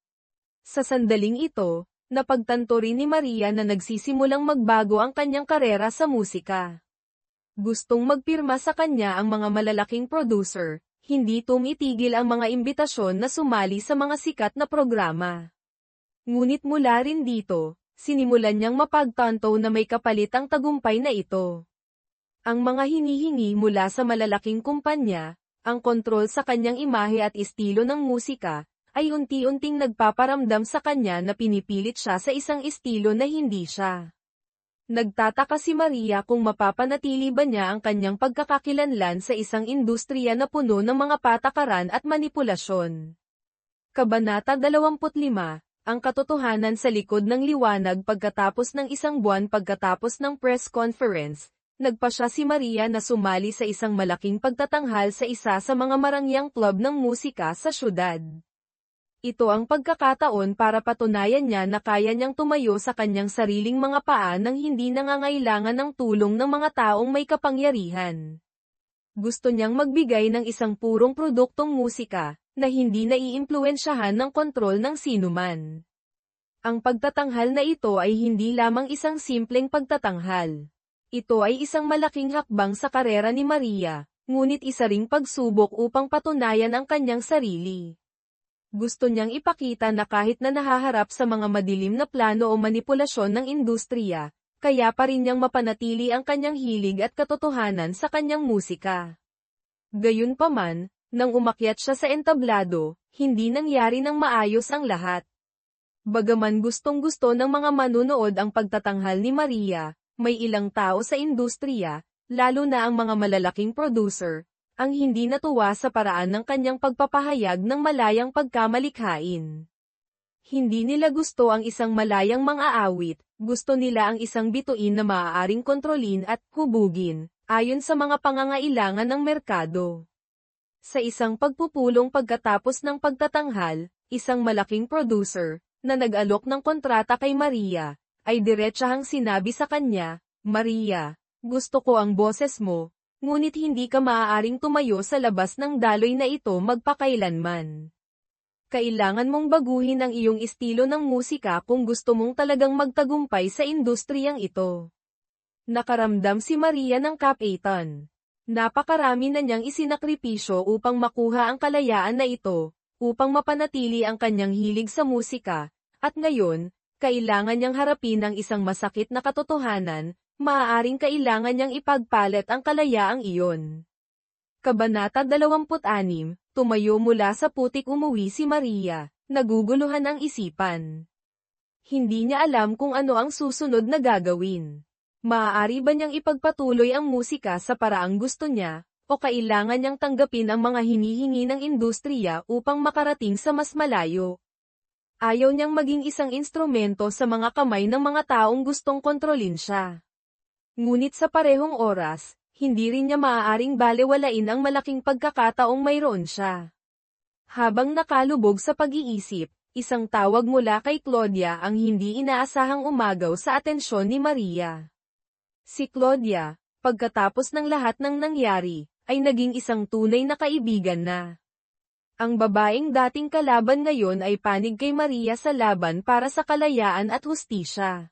Sa sandaling ito, napagtanto rin ni Maria na nagsisimulang magbago ang kanyang karera sa musika. Gustong magpirma sa kanya ang mga malalaking producer, hindi tumitigil ang mga imbitasyon na sumali sa mga sikat na programa. Ngunit mula rin dito, sinimulan niyang mapagtanto na may kapalit ang tagumpay na ito. Ang mga hinihingi mula sa malalaking kumpanya, ang kontrol sa kanyang imahe at estilo ng musika, ay unti-unting nagpaparamdam sa kanya na pinipilit siya sa isang estilo na hindi siya. Nagtataka si Maria kung mapapanatili ba niya ang kanyang pagkakakilanlan sa isang industriya na puno ng mga patakaran at manipulasyon. Kabanata 25, ang katotohanan sa likod ng liwanag pagkatapos ng isang buwan pagkatapos ng press conference. Nagpasya si Maria na sumali sa isang malaking pagtatanghal sa isa sa mga marangyang club ng musika sa syudad. Ito ang pagkakataon para patunayan niya na kaya niyang tumayo sa kanyang sariling mga paa nang hindi nangangailangan ng tulong ng mga taong may kapangyarihan. Gusto niyang magbigay ng isang purong produktong musika, na hindi naiimpluwensyahan ng kontrol ng sinuman. Ang pagtatanghal na ito ay hindi lamang isang simpleng pagtatanghal. Ito ay isang malaking hakbang sa karera ni Maria, ngunit isa ring pagsubok upang patunayan ang kanyang sarili. Gusto niyang ipakita na kahit na nahaharap sa mga madilim na plano o manipulasyon ng industriya, kaya pa rin niyang mapanatili ang kanyang hilig at katotohanan sa kanyang musika. Gayunpaman, nang umakyat siya sa entablado, hindi nangyari ng maayos ang lahat. Bagaman gustong-gusto ng mga manunood ang pagtatanghal ni Maria, may ilang tao sa industriya, lalo na ang mga malalaking producer, ang hindi natuwa sa paraan ng kanyang pagpapahayag ng malayang pagkamalikhain. Hindi nila gusto ang isang malayang mang-aawit, gusto nila ang isang bituin na maaaring kontrolin at hubugin, ayon sa mga pangangailangan ng merkado. Sa isang pagpupulong pagkatapos ng pagtatanghal, isang malaking producer, na nag-alok ng kontrata kay Maria, ay diretsahang sinabi sa kanya, "Maria, gusto ko ang boses mo, ngunit hindi ka maaaring tumayo sa labas ng daloy na ito magpakailanman. Kailangan mong baguhin ang iyong estilo ng musika kung gusto mong talagang magtagumpay sa industriyang ito." Nakaramdam si Maria ng kapaitan. Napakarami na niyang isinakripisyo upang makuha ang kalayaan na ito, upang mapanatili ang kanyang hilig sa musika, at ngayon, kailangan niyang harapin ang isang masakit na katotohanan, maaaring kailangan niyang ipagpalit ang kalayaang iyon. Kabanata 26, tumayo mula sa putik umuwi si Maria, naguguluhan ang isipan. Hindi niya alam kung ano ang susunod na gagawin. Maaari ba niyang ipagpatuloy ang musika sa paraang gusto niya, o kailangan niyang tanggapin ang mga hinihingi ng industriya upang makarating sa mas malayo? Ayaw niyang maging isang instrumento sa mga kamay ng mga taong gustong kontrolin siya. Ngunit sa parehong oras, hindi rin niya maaaring balewalain ang malaking pagkakataong mayroon siya. Habang nakalubog sa pag-iisip, isang tawag mula kay Claudia ang hindi inaasahang umagaw sa atensyon ni Maria. Si Claudia, pagkatapos ng lahat ng nangyari, ay naging isang tunay na kaibigan na. Ang babaeng dating kalaban ngayon ay panig kay Maria sa laban para sa kalayaan at hustisya.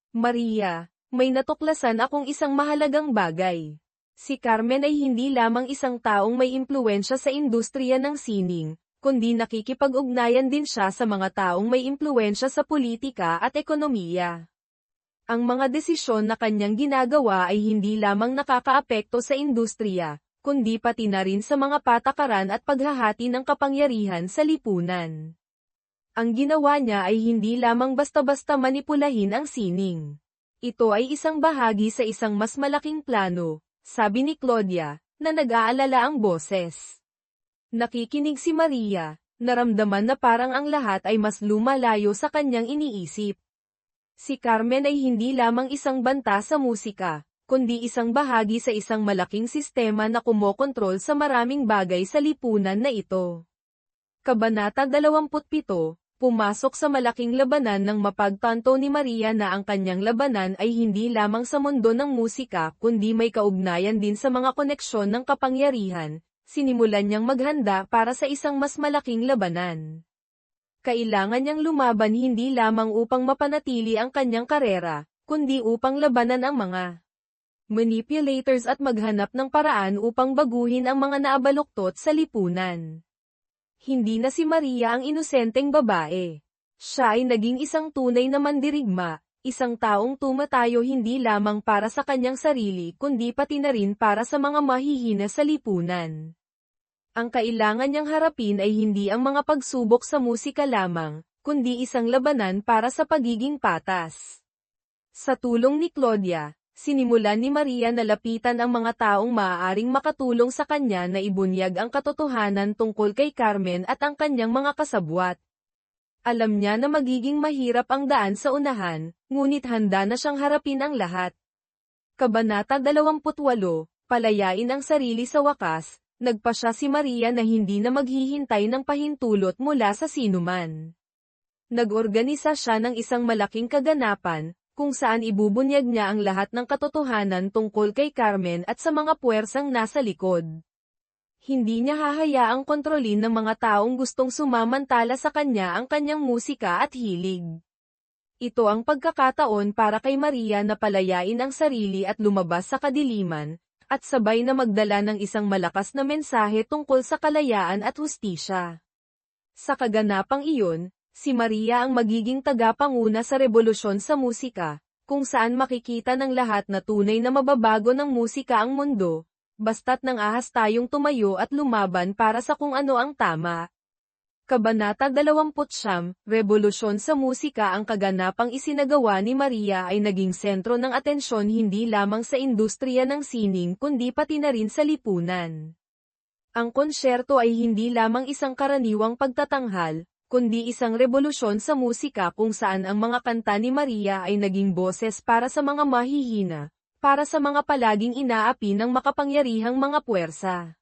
Maria, may natuklasan akong isang mahalagang bagay. Si Carmen ay hindi lamang isang taong may impluwensya sa industriya ng sining, kundi nakikipag-ugnayan din siya sa mga taong may impluwensya sa politika at ekonomiya. Ang mga desisyon na kanyang ginagawa ay hindi lamang nakakaapekto sa industriya, kundi pati na rin sa mga patakaran at paghahati ng kapangyarihan sa lipunan. Ang ginawa niya ay hindi lamang basta-basta manipulahin ang sining. Ito ay isang bahagi sa isang mas malaking plano, sabi ni Claudia, na nag-aalala ang boses. Nakikinig si Maria, naramdaman na parang ang lahat ay mas lumalayo sa kanyang iniisip. Si Carmen ay hindi lamang isang banta sa musika, kundi isang bahagi sa isang malaking sistema na kumokontrol sa maraming bagay sa lipunan na ito. Kabanata 27, pumasok sa malaking labanan nang mapagtanto ni Maria na ang kanyang labanan ay hindi lamang sa mundo ng musika kundi may kaugnayan din sa mga koneksyon ng kapangyarihan, sinimulan niyang maghanda para sa isang mas malaking labanan. Kailangan niyang lumaban hindi lamang upang mapanatili ang kanyang karera, kundi upang labanan ang mga manipulators at maghanap ng paraan upang baguhin ang mga naabaluktot sa lipunan. Hindi na si Maria ang inosenteng babae. Siya ay naging isang tunay na mandirigma, isang taong tumatayo hindi lamang para sa kanyang sarili kundi pati na rin para sa mga mahihina sa lipunan. Ang kailangan niyang harapin ay hindi ang mga pagsubok sa musika lamang, kundi isang labanan para sa pagiging patas. Sa tulong ni Claudia, sinimulan ni Maria na lapitan ang mga taong maaaring makatulong sa kanya na ibunyag ang katotohanan tungkol kay Carmen at ang kanyang mga kasabwat. Alam niya na magiging mahirap ang daan sa unahan, ngunit handa na siyang harapin ang lahat. Kabanata 28, palayain ang sarili sa wakas. Nagpasya si Maria na hindi na maghihintay ng pahintulot mula sa sinuman. Nag-organisa siya ng isang malaking kaganapan, kung saan ibubunyag niya ang lahat ng katotohanan tungkol kay Carmen at sa mga puwersang nasa likod. Hindi niya hahayaang kontrolin ng mga taong gustong sumamantala sa kanya ang kanyang musika at hilig. Ito ang pagkakataon para kay Maria na palayain ang sarili at lumabas sa kadiliman, at sabay na magdala ng isang malakas na mensahe tungkol sa kalayaan at hustisya. Sa kaganapang iyon, si Maria ang magiging tagapanguna sa revolusyon sa musika, kung saan makikita ng lahat na tunay na mababago ng musika ang mundo, basta't nang ahas tayong tumayo at lumaban para sa kung ano ang tama. Kabanata 29, Revolusyon sa musika. Ang kaganapang isinagawa ni Maria ay naging sentro ng atensyon hindi lamang sa industriya ng sining kundi pati na rin sa lipunan. Ang konsyerto ay hindi lamang isang karaniwang pagtatanghal, kundi isang revolusyon sa musika kung saan ang mga kanta ni Maria ay naging boses para sa mga mahihina, para sa mga palaging inaapi ng makapangyarihang mga puwersa.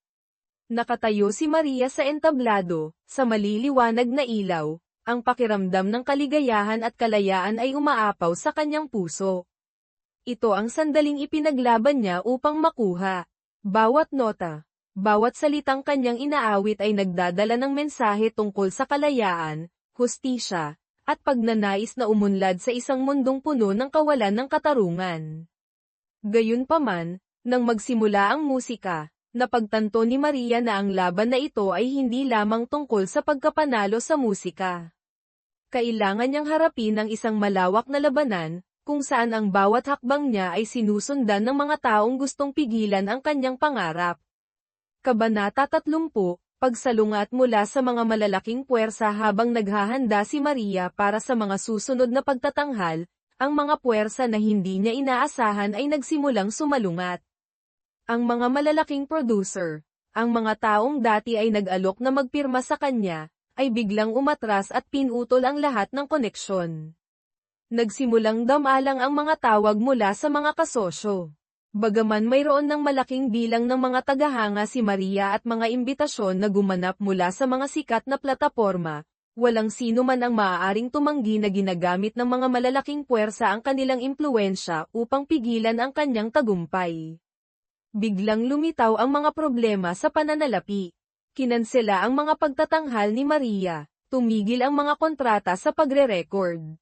Nakatayo si Maria sa entablado, sa maliliwanag na ilaw, ang pakiramdam ng kaligayahan at kalayaan ay umaapaw sa kanyang puso. Ito ang sandaling ipinaglaban niya upang makuha. Bawat nota, bawat salitang kanyang inaawit ay nagdadala ng mensahe tungkol sa kalayaan, hustisya, at pagnanais na umunlad sa isang mundong puno ng kawalan ng katarungan. Gayunpaman, nang magsimula ang musika, napagtanto ni Maria na ang laban na ito ay hindi lamang tungkol sa pagkapanalo sa musika. Kailangan niyang harapin ang isang malawak na labanan, kung saan ang bawat hakbang niya ay sinusundan ng mga taong gustong pigilan ang kanyang pangarap. Kabanata 30, Pagsalungat mula sa mga malalaking puwersa. Habang naghahanda si Maria para sa mga susunod na pagtatanghal, ang mga puwersa na hindi niya inaasahan ay nagsimulang sumalungat. Ang mga malalaking producer, ang mga taong dati ay nag-alok na magpirma sa kanya, ay biglang umatras at pinutol ang lahat ng koneksyon. Nagsimulang damalang ang mga tawag mula sa mga kasosyo. Bagaman mayroon ng malaking bilang ng mga tagahanga si Maria at mga imbitasyon na gumanap mula sa mga sikat na plataporma, walang sino man ang maaaring tumanggi na ginagamit ng mga malalaking puwersa ang kanilang impluwensya upang pigilan ang kanyang tagumpay. Biglang lumitaw ang mga problema sa pananalapi. Kinansela ang mga pagtatanghal ni Maria, tumigil ang mga kontrata sa pagre-record.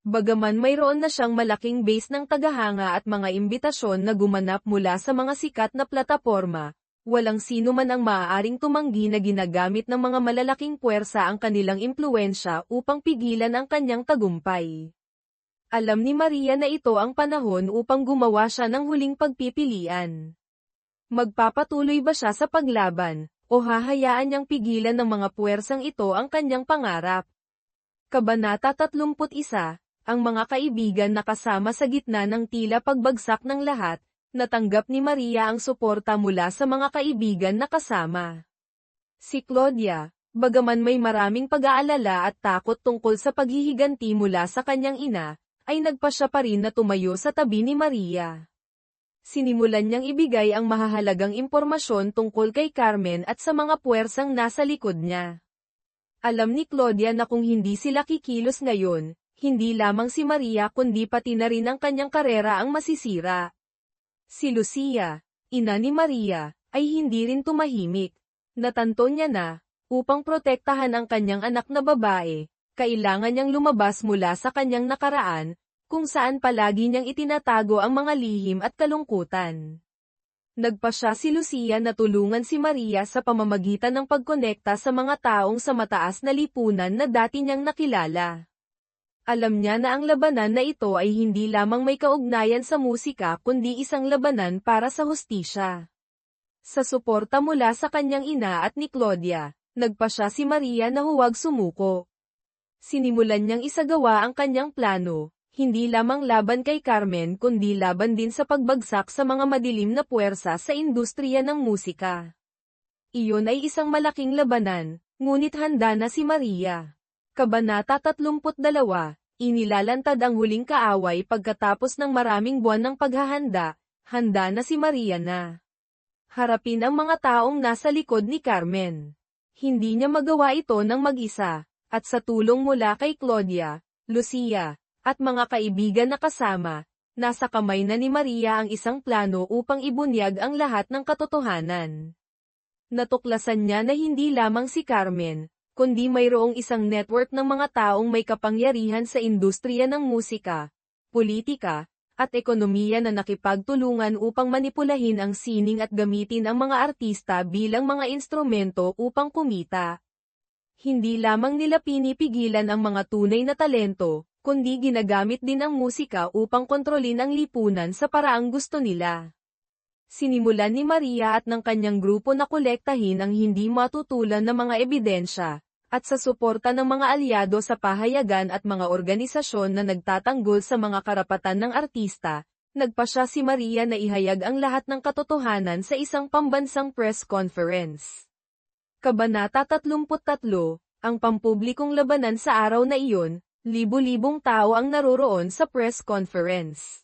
Bagaman mayroon na siyang malaking base ng tagahanga at mga imbitasyon na gumanap mula sa mga sikat na plataporma, walang sino man ang maaaring tumanggi na ginagamit ng mga malalaking puwersa ang kanilang impluwensya upang pigilan ang kanyang tagumpay. Alam ni Maria na ito ang panahon upang gumawa siya ng huling pagpipilian. Magpapatuloy ba siya sa paglaban, o hahayaan niyang pigilan ng mga puwersang ito ang kanyang pangarap? Kabanata 31. Ang mga kaibigan na kasama sa gitna ng tila pagbagsak ng lahat, natanggap ni Maria ang suporta mula sa mga kaibigan na kasama. Si Claudia, bagaman may maraming pag-aalala at takot tungkol sa paghihiganti mula sa kanyang ina, ay nagpasya pa rin na tumayo sa tabi ni Maria. Sinimulan niyang ibigay ang mahahalagang impormasyon tungkol kay Carmen at sa mga puwersang nasa likod niya. Alam ni Claudia na kung hindi sila kikilos ngayon, hindi lamang si Maria kundi pati na rin ang kanyang karera ang masisira. Si Lucia, ina ni Maria, ay hindi rin tumahimik. Natanto niya na, upang protektahan ang kanyang anak na babae, kailangan niyang lumabas mula sa kanyang nakaraan, kung saan palagi niyang itinatago ang mga lihim at kalungkutan. Nagpasya si Lucia na tulungan si Maria sa pamamagitan ng pagkonekta sa mga taong sa mataas na lipunan na dati niyang nakilala. Alam niya na ang labanan na ito ay hindi lamang may kaugnayan sa musika kundi isang labanan para sa hustisya. Sa suporta mula sa kanyang ina at ni Claudia, nagpasya si Maria na huwag sumuko. Sinimulan niyang isagawa ang kanyang plano, hindi lamang laban kay Carmen kundi laban din sa pagbagsak sa mga madilim na puwersa sa industriya ng musika. Iyon ay isang malaking labanan, ngunit handa na si Maria. Kabanata 32. Inilalantad ang huling kaaway pagkatapos ng maraming buwan ng paghahanda, handa na si Maria na harapin ang mga taong nasa likod ni Carmen. Hindi niya magawa ito ng mag-isa, at sa tulong mula kay Claudia, Lucia, at mga kaibigan na kasama, nasa kamay na ni Maria ang isang plano upang ibunyag ang lahat ng katotohanan. Natuklasan niya na hindi lamang si Carmen, kundi mayroong isang network ng mga taong may kapangyarihan sa industriya ng musika, politika, at ekonomiya na nakipagtulungan upang manipulahin ang sining at gamitin ang mga artista bilang mga instrumento upang kumita. Hindi lamang nila pinipigilan ang mga tunay na talento, kundi ginagamit din ang musika upang kontrolin ang lipunan sa paraang gusto nila. Sinimulan ni Maria at ng kanyang grupo na kolektahin ang hindi matutulan na mga ebidensya, at sa suporta ng mga alyado sa pahayagan at mga organisasyon na nagtatanggol sa mga karapatan ng artista, nagpasya si Maria na ihayag ang lahat ng katotohanan sa isang pambansang press conference. Kabanata 33, ang pampublikong labanan sa araw na iyon, libu-libong tao ang naroroon sa press conference.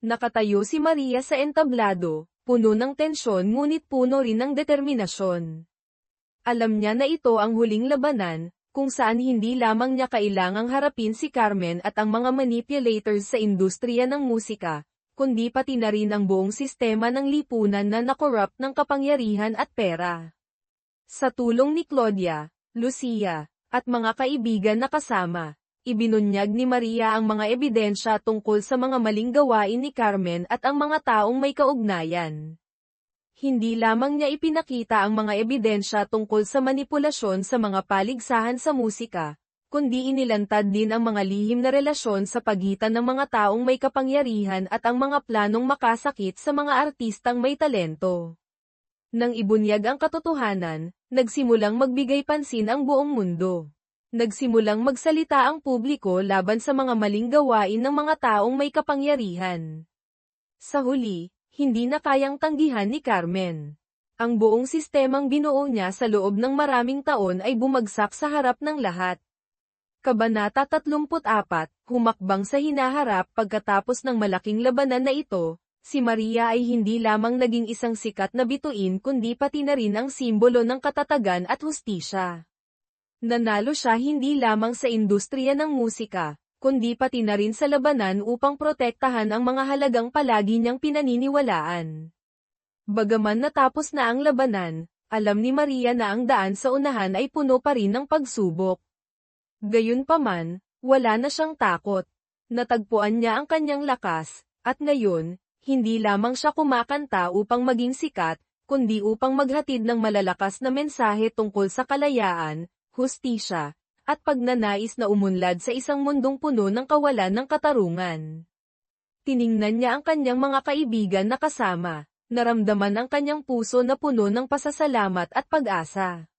Nakatayo si Maria sa entablado, puno ng tensyon ngunit puno rin ng determinasyon. Alam niya na ito ang huling labanan, kung saan hindi lamang niya kailangang harapin si Carmen at ang mga manipulators sa industriya ng musika, kundi pati na rin ang buong sistema ng lipunan na nakorrupt ng kapangyarihan at pera. Sa tulong ni Claudia, Lucia, at mga kaibigan na kasama, ibinunyag ni Maria ang mga ebidensya tungkol sa mga maling gawain ni Carmen at ang mga taong may kaugnayan. Hindi lamang niya ipinakita ang mga ebidensya tungkol sa manipulasyon sa mga paligsahan sa musika, kundi inilantad din ang mga lihim na relasyon sa pagitan ng mga taong may kapangyarihan at ang mga planong makasakit sa mga artistang may talento. Nang ibunyag ang katotohanan, nagsimulang magbigay pansin ang buong mundo. Nagsimulang magsalita ang publiko laban sa mga maling gawain ng mga taong may kapangyarihan. Sa huli, hindi na kayang tanggihan ni Carmen. Ang buong sistemang binuo niya sa loob ng maraming taon ay bumagsak sa harap ng lahat. Kabanata 34, humakbang sa hinaharap pagkatapos ng malaking labanan na ito, Si Maria ay hindi lamang naging isang sikat na bituin kundi pati na rin ang simbolo ng katatagan at hustisya. Nanalo siya hindi lamang sa industriya ng musika, kundi pati na rin sa labanan upang protektahan ang mga halagang palagi niyang pinaniniwalaan. Bagaman natapos na ang labanan, alam ni Maria na ang daan sa unahan ay puno pa rin ng pagsubok. Gayunpaman, wala na siyang takot. Natagpuan niya ang kanyang lakas, at ngayon, hindi lamang siya kumakanta upang maging sikat, kundi upang maghatid ng malalakas na mensahe tungkol sa kalayaan, hustisya, at pagnanais na umunlad sa isang mundong puno ng kawalan ng katarungan. Tiningnan niya ang kanyang mga kaibigan na kasama, naramdaman ang kanyang puso na puno ng pasasalamat at pag-asa.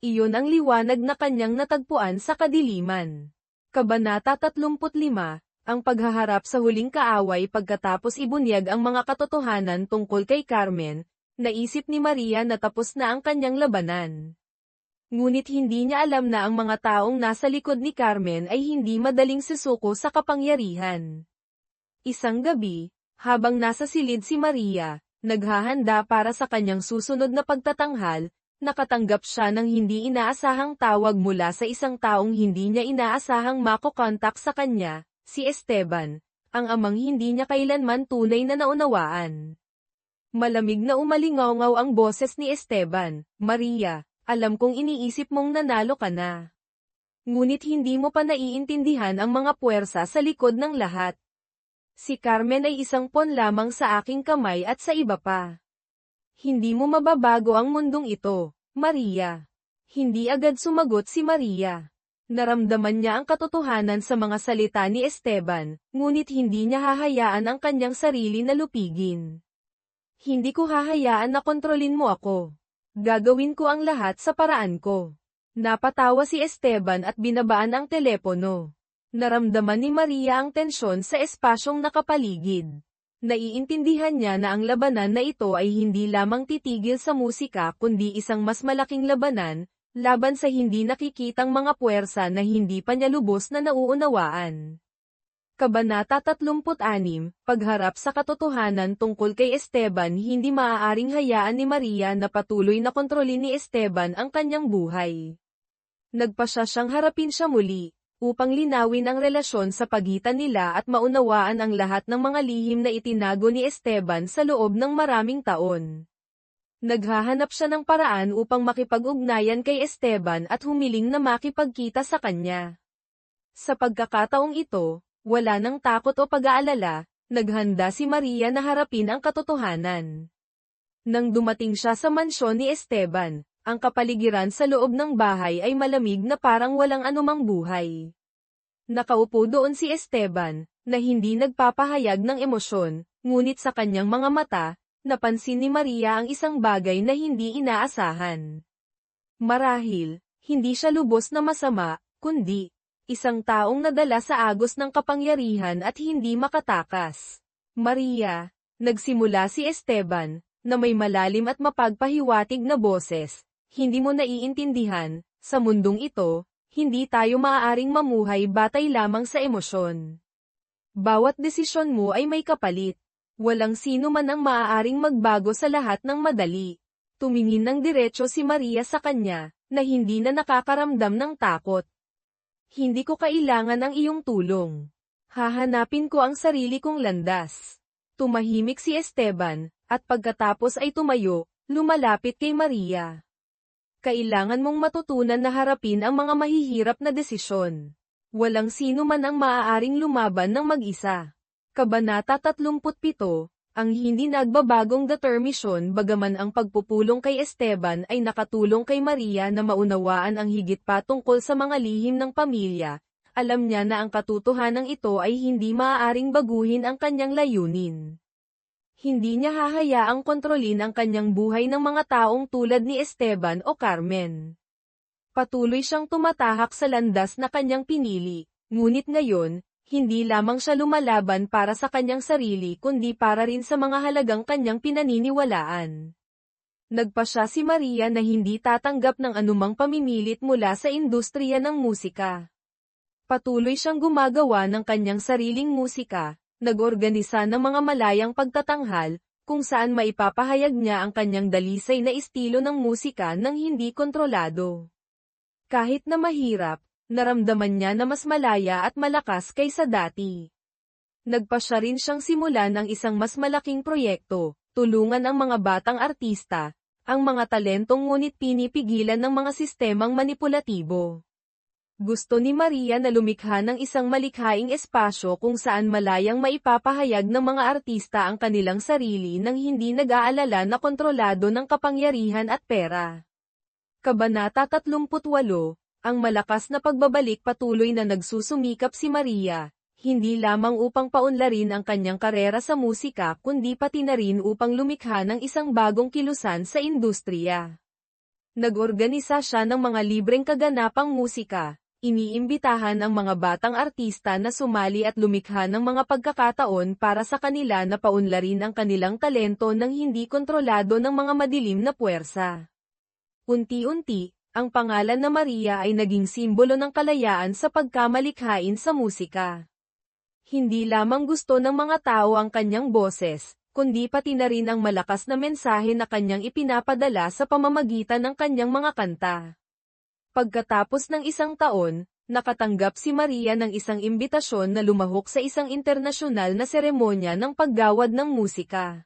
Iyon ang liwanag na kanyang natagpuan sa kadiliman. Kabanata 35, ang paghaharap sa huling kaaway. Pagkatapos ibunyag ang mga katotohanan tungkol kay Carmen, naisip ni Maria na tapos na ang kanyang labanan. Ngunit hindi niya alam na ang mga taong nasa likod ni Carmen ay hindi madaling susuko sa kapangyarihan. Isang gabi, habang nasa silid si Maria, naghahanda para sa kanyang susunod na pagtatanghal, nakatanggap siya ng hindi inaasahang tawag mula sa isang taong hindi niya inaasahang makokontak sa kanya, si Esteban, ang amang hindi niya kailanman tunay na naunawaan. Malamig na umalingaw ang boses ni Esteban, "Maria, alam kong iniisip mong nanalo ka na. Ngunit hindi mo pa naiintindihan ang mga puwersa sa likod ng lahat. Si Carmen ay isang pawn lamang sa aking kamay at sa iba pa. Hindi mo mababago ang mundong ito, Maria." Hindi agad sumagot si Maria. Naramdaman niya ang katotohanan sa mga salita ni Esteban, ngunit hindi niya hahayaan ang kanyang sarili na lupigin. "Hindi ko hahayaan na kontrolin mo ako. Gagawin ko ang lahat sa paraan ko." Napatawa si Esteban at binabaan ang telepono. Naramdaman ni Maria ang tensyon sa espasyong nakapaligid. Naiintindihan niya na ang labanan na ito ay hindi lamang titigil sa musika kundi isang mas malaking labanan, laban sa hindi nakikitang mga puwersa na hindi pa niya lubos na nauunawaan. Kabanata 36, pagharap sa katotohanan tungkol kay Esteban. Hindi maaaring hayaan ni Maria na patuloy na kontrolin ni Esteban ang kanyang buhay. Nagpasya siyang harapin siya muli, upang linawin ang relasyon sa pagitan nila at maunawaan ang lahat ng mga lihim na itinago ni Esteban sa loob ng maraming taon. Naghahanap siya ng paraan upang makipag-ugnayan kay Esteban at humiling na makipagkita sa kanya. Sa pagkakataong ito, wala nang takot o pag-aalala, naghanda si Maria na harapin ang katotohanan. Nang dumating siya sa mansyon ni Esteban, ang kapaligiran sa loob ng bahay ay malamig na parang walang anumang buhay. Nakaupo doon si Esteban, na hindi nagpapahayag ng emosyon, ngunit sa kanyang mga mata, napansin ni Maria ang isang bagay na hindi inaasahan. Marahil, hindi siya lubos na masama, kundi isang taong nadala sa agos ng kapangyarihan at hindi makatakas. "Maria," nagsimula si Esteban, na may malalim at mapagpahiwatig na boses, "hindi mo naiintindihan, sa mundong ito, hindi tayo maaaring mamuhay batay lamang sa emosyon. Bawat desisyon mo ay may kapalit. Walang sino man ang maaaring magbago sa lahat ng madali." Tumingin ng diretso si Maria sa kanya, na hindi na nakakaramdam ng takot. "Hindi ko kailangan ang iyong tulong. Hahanapin ko ang sarili kong landas." Tumahimik si Esteban, at pagkatapos ay tumayo, lumalapit kay Maria. "Kailangan mong matutunan na harapin ang mga mahihirap na desisyon. Walang sino man ang maaaring lumaban ng mag-isa." Kabanata 37, ang hindi nagbabagong determisyon. Bagaman ang pagpupulong kay Esteban ay nakatulong kay Maria na maunawaan ang higit pa tungkol sa mga lihim ng pamilya, alam niya na ang katotohanan ito ay hindi maaaring baguhin ang kanyang layunin. Hindi niya hahayaang kontrolin ang kanyang buhay ng mga taong tulad ni Esteban o Carmen. Patuloy siyang tumatahak sa landas na kanyang pinili, ngunit ngayon, hindi lamang siya lumalaban para sa kanyang sarili kundi para rin sa mga halagang kanyang pinaniniwalaan. Nagpasya si Maria na hindi tatanggap ng anumang pamimilit mula sa industriya ng musika. Patuloy siyang gumagawa ng kanyang sariling musika, nag-organisa ng mga malayang pagtatanghal, kung saan maipapahayag niya ang kanyang dalisay na estilo ng musika nang hindi kontrolado. Kahit na mahirap, naramdaman niya na mas malaya at malakas kaysa dati. Nagpasya rin siyang simulan ang isang mas malaking proyekto, tulungan ang mga batang artista, ang mga talentong ngunit pinipigilan ng mga sistemang manipulatibo. Gusto ni Maria na lumikha ng isang malikhaing espasyo kung saan malayang maipapahayag ng mga artista ang kanilang sarili nang hindi nag-aalala na kontrolado ng kapangyarihan at pera. Kabanata 38, ang malakas na pagbabalik. Patuloy na nagsusumikap si Maria, hindi lamang upang paunlarin ang kanyang karera sa musika kundi pati na rin upang lumikha ng isang bagong kilusan sa industriya. Nag-organisa siya ng mga libreng kaganapang musika. Iniimbitahan ang mga batang artista na sumali at lumikha ng mga pagkakataon para sa kanila na paunlarin ang kanilang talento nang hindi kontrolado ng mga madilim na puwersa. Unti-unti, ang pangalan na Maria ay naging simbolo ng kalayaan sa pagkamalikhain sa musika. Hindi lamang gusto ng mga tao ang kanyang boses, kundi pati na rin ang malakas na mensahe na kanyang ipinapadala sa pamamagitan ng kanyang mga kanta. Pagkatapos ng isang taon, nakatanggap si Maria ng isang imbitasyon na lumahok sa isang internasyonal na seremonya ng paggawad ng musika.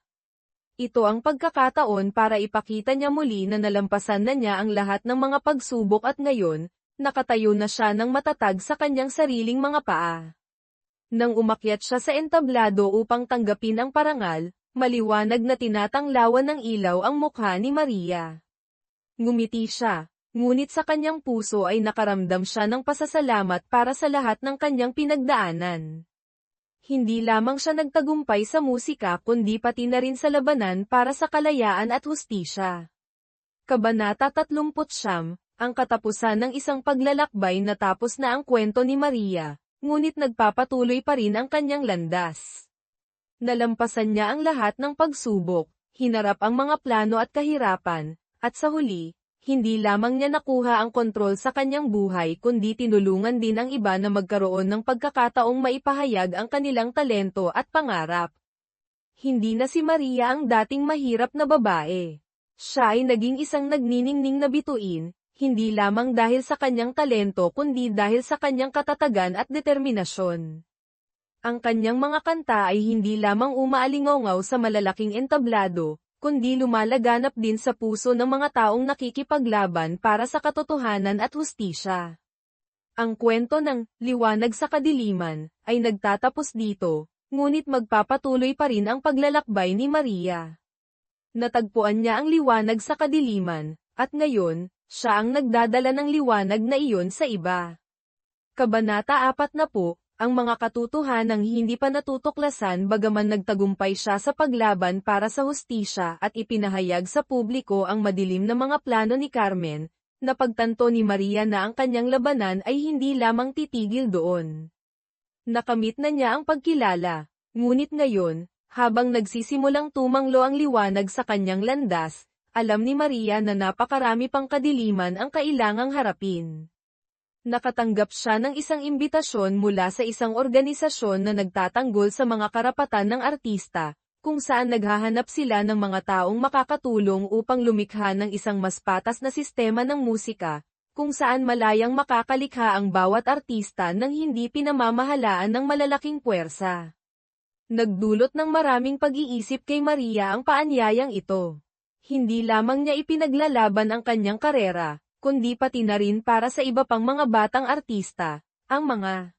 Ito ang pagkakataon para ipakita niya muli na nalampasan na niya ang lahat ng mga pagsubok at ngayon, nakatayo na siya ng matatag sa kanyang sariling mga paa. Nang umakyat siya sa entablado upang tanggapin ang parangal, maliwanag na tinatanglawan ng ilaw ang mukha ni Maria. Ngumiti siya. Ngunit sa kanyang puso ay nakaramdam siya ng pasasalamat para sa lahat ng kanyang pinagdaanan. Hindi lamang siya nagtagumpay sa musika kundi pati na rin sa labanan para sa kalayaan at hustisya. Kabanata 39, ang katapusan ng isang paglalakbay. Natapos na ang kwento ni Maria, ngunit nagpapatuloy pa rin ang kanyang landas. Nalampasan niya ang lahat ng pagsubok, hinarap ang mga plano at kahirapan, at sa huli, hindi lamang niya nakuha ang kontrol sa kanyang buhay kundi tinulungan din ang iba na magkaroon ng pagkakataong maipahayag ang kanilang talento at pangarap. Hindi na si Maria ang dating mahirap na babae. Siya ay naging isang nagniningning na bituin, hindi lamang dahil sa kanyang talento kundi dahil sa kanyang katatagan at determinasyon. Ang kanyang mga kanta ay hindi lamang umaalingaw sa malalaking entablado, kundi lumalaganap din sa puso ng mga taong nakikipaglaban para sa katotohanan at hustisya. Ang kwento ng Liwanag sa Kadiliman ay nagtatapos dito, ngunit magpapatuloy pa rin ang paglalakbay ni Maria. Natagpuan niya ang liwanag sa kadiliman, at ngayon, siya ang nagdadala ng liwanag na iyon sa iba. Kabanata 40, ang mga katotohanang hindi pa natutuklasan. Bagaman nagtagumpay siya sa paglaban para sa hustisya at ipinahayag sa publiko ang madilim na mga plano ni Carmen, napagtanto ni Maria na ang kanyang labanan ay hindi lamang titigil doon. Nakamit na niya ang pagkilala, ngunit ngayon, habang nagsisimulang tumanglo ang liwanag sa kanyang landas, alam ni Maria na napakarami pang kadiliman ang kailangang harapin. Nakatanggap siya ng isang imbitasyon mula sa isang organisasyon na nagtatanggol sa mga karapatan ng artista, kung saan naghahanap sila ng mga taong makakatulong upang lumikha ng isang mas patas na sistema ng musika, kung saan malayang makakalikha ang bawat artista nang hindi pinamamahalaan ng malalaking puwersa. Nagdulot ng maraming pag-iisip kay Maria ang paanyayang ito. Hindi lamang niya ipinaglalaban ang kanyang karera, kundi pati na rin para sa iba pang mga batang artista, ang mga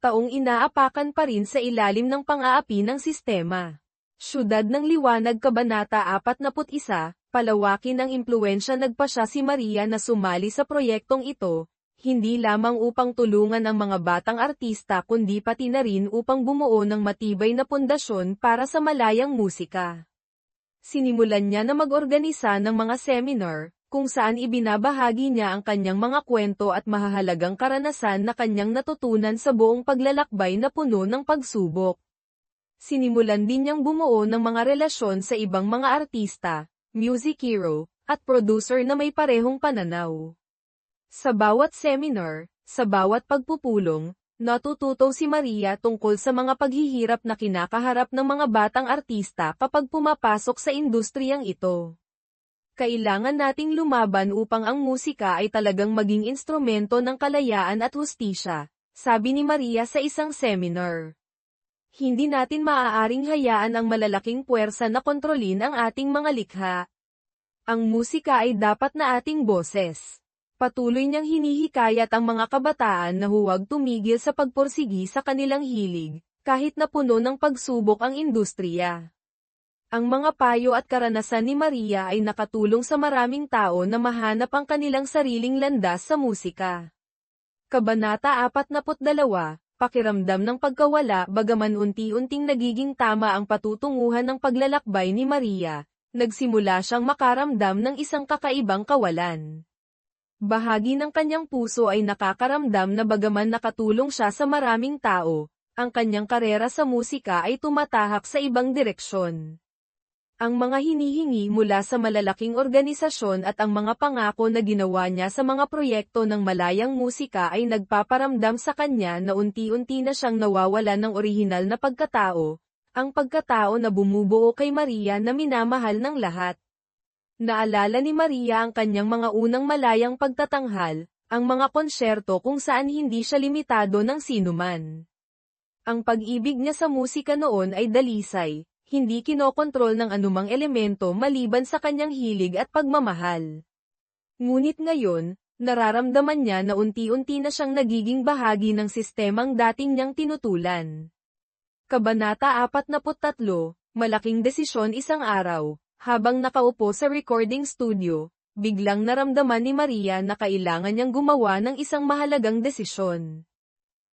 taong inaapakan pa rin sa ilalim ng pang-aapi ng sistema. Siyudad ng Liwanag. Kabanata 41, palawakin ang impluwensya. Nagpasya si Maria na sumali sa proyektong ito, hindi lamang upang tulungan ang mga batang artista kundi pati na rin upang bumuo ng matibay na pundasyon para sa malayang musika. Sinimulan niya na mag-organisa ng mga seminar, kung saan ibinabahagi niya ang kanyang mga kwento at mahahalagang karanasan na kanyang natutunan sa buong paglalakbay na puno ng pagsubok. Sinimulan din niyang bumuo ng mga relasyon sa ibang mga artista, music hero, at producer na may parehong pananaw. Sa bawat seminar, sa bawat pagpupulong, Natututo si Maria tungkol sa mga paghihirap na kinakaharap ng mga batang artista kapag pumapasok sa industriyang ito. Kailangan nating lumaban upang ang musika ay talagang maging instrumento ng kalayaan at hustisya, sabi ni Maria sa isang seminar. Hindi natin maaaring hayaan ang malalaking puwersa na kontrolin ang ating mga likha. Ang musika ay dapat na ating boses. Patuloy niyang hinihikayat ang mga kabataan na huwag tumigil sa pagpursigi sa kanilang hilig, kahit na puno ng pagsubok ang industriya. Ang mga payo at karanasan ni Maria ay nakatulong sa maraming tao na mahanap ang kanilang sariling landas sa musika. Kabanata 42, Pakiramdam ng pagkawala. Bagaman unti-unting nagiging tama ang patutunguhan ng paglalakbay ni Maria, nagsimula siyang makaramdam ng isang kakaibang kawalan. Bahagi ng kanyang puso ay nakakaramdam na bagaman nakatulong siya sa maraming tao, ang kanyang karera sa musika ay tumatahak sa ibang direksyon. Ang mga hinihingi mula sa malalaking organisasyon at ang mga pangako na ginawa niya sa mga proyekto ng malayang musika ay nagpaparamdam sa kanya na unti-unti na siyang nawawala ng orihinal na pagkatao, ang pagkatao na bumubuo kay Maria na minamahal ng lahat. Naalala ni Maria ang kanyang mga unang malayang pagtatanghal, ang mga konsyerto kung saan hindi siya limitado ng sinuman. Ang pag-ibig niya sa musika noon ay dalisay, hindi kinokontrol ng anumang elemento maliban sa kanyang hilig at pagmamahal. Ngunit ngayon, nararamdaman niya na unti-unti na siyang nagiging bahagi ng sistemang dating niyang tinutulan. Kabanata 43, Malaking desisyon. Isang araw, habang nakaupo sa recording studio, biglang naramdaman ni Maria na kailangan niyang gumawa ng isang mahalagang desisyon.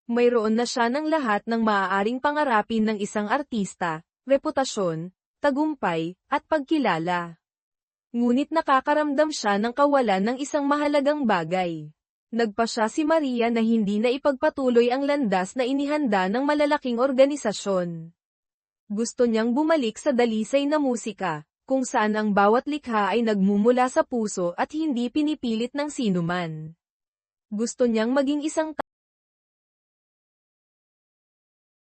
Mayroon na siya ng lahat ng maaaring pangarapin ng isang artista, reputasyon, tagumpay, at pagkilala. Ngunit nakakaramdam siya ng kawalan ng isang mahalagang bagay. Nagpasya si Maria na hindi na ipagpatuloy ang landas na inihanda ng malalaking organisasyon. Gusto niyang bumalik sa dalisay na musika, kung saan ang bawat likha ay nagmumula sa puso at hindi pinipilit ng sinuman. Gusto niyang maging isang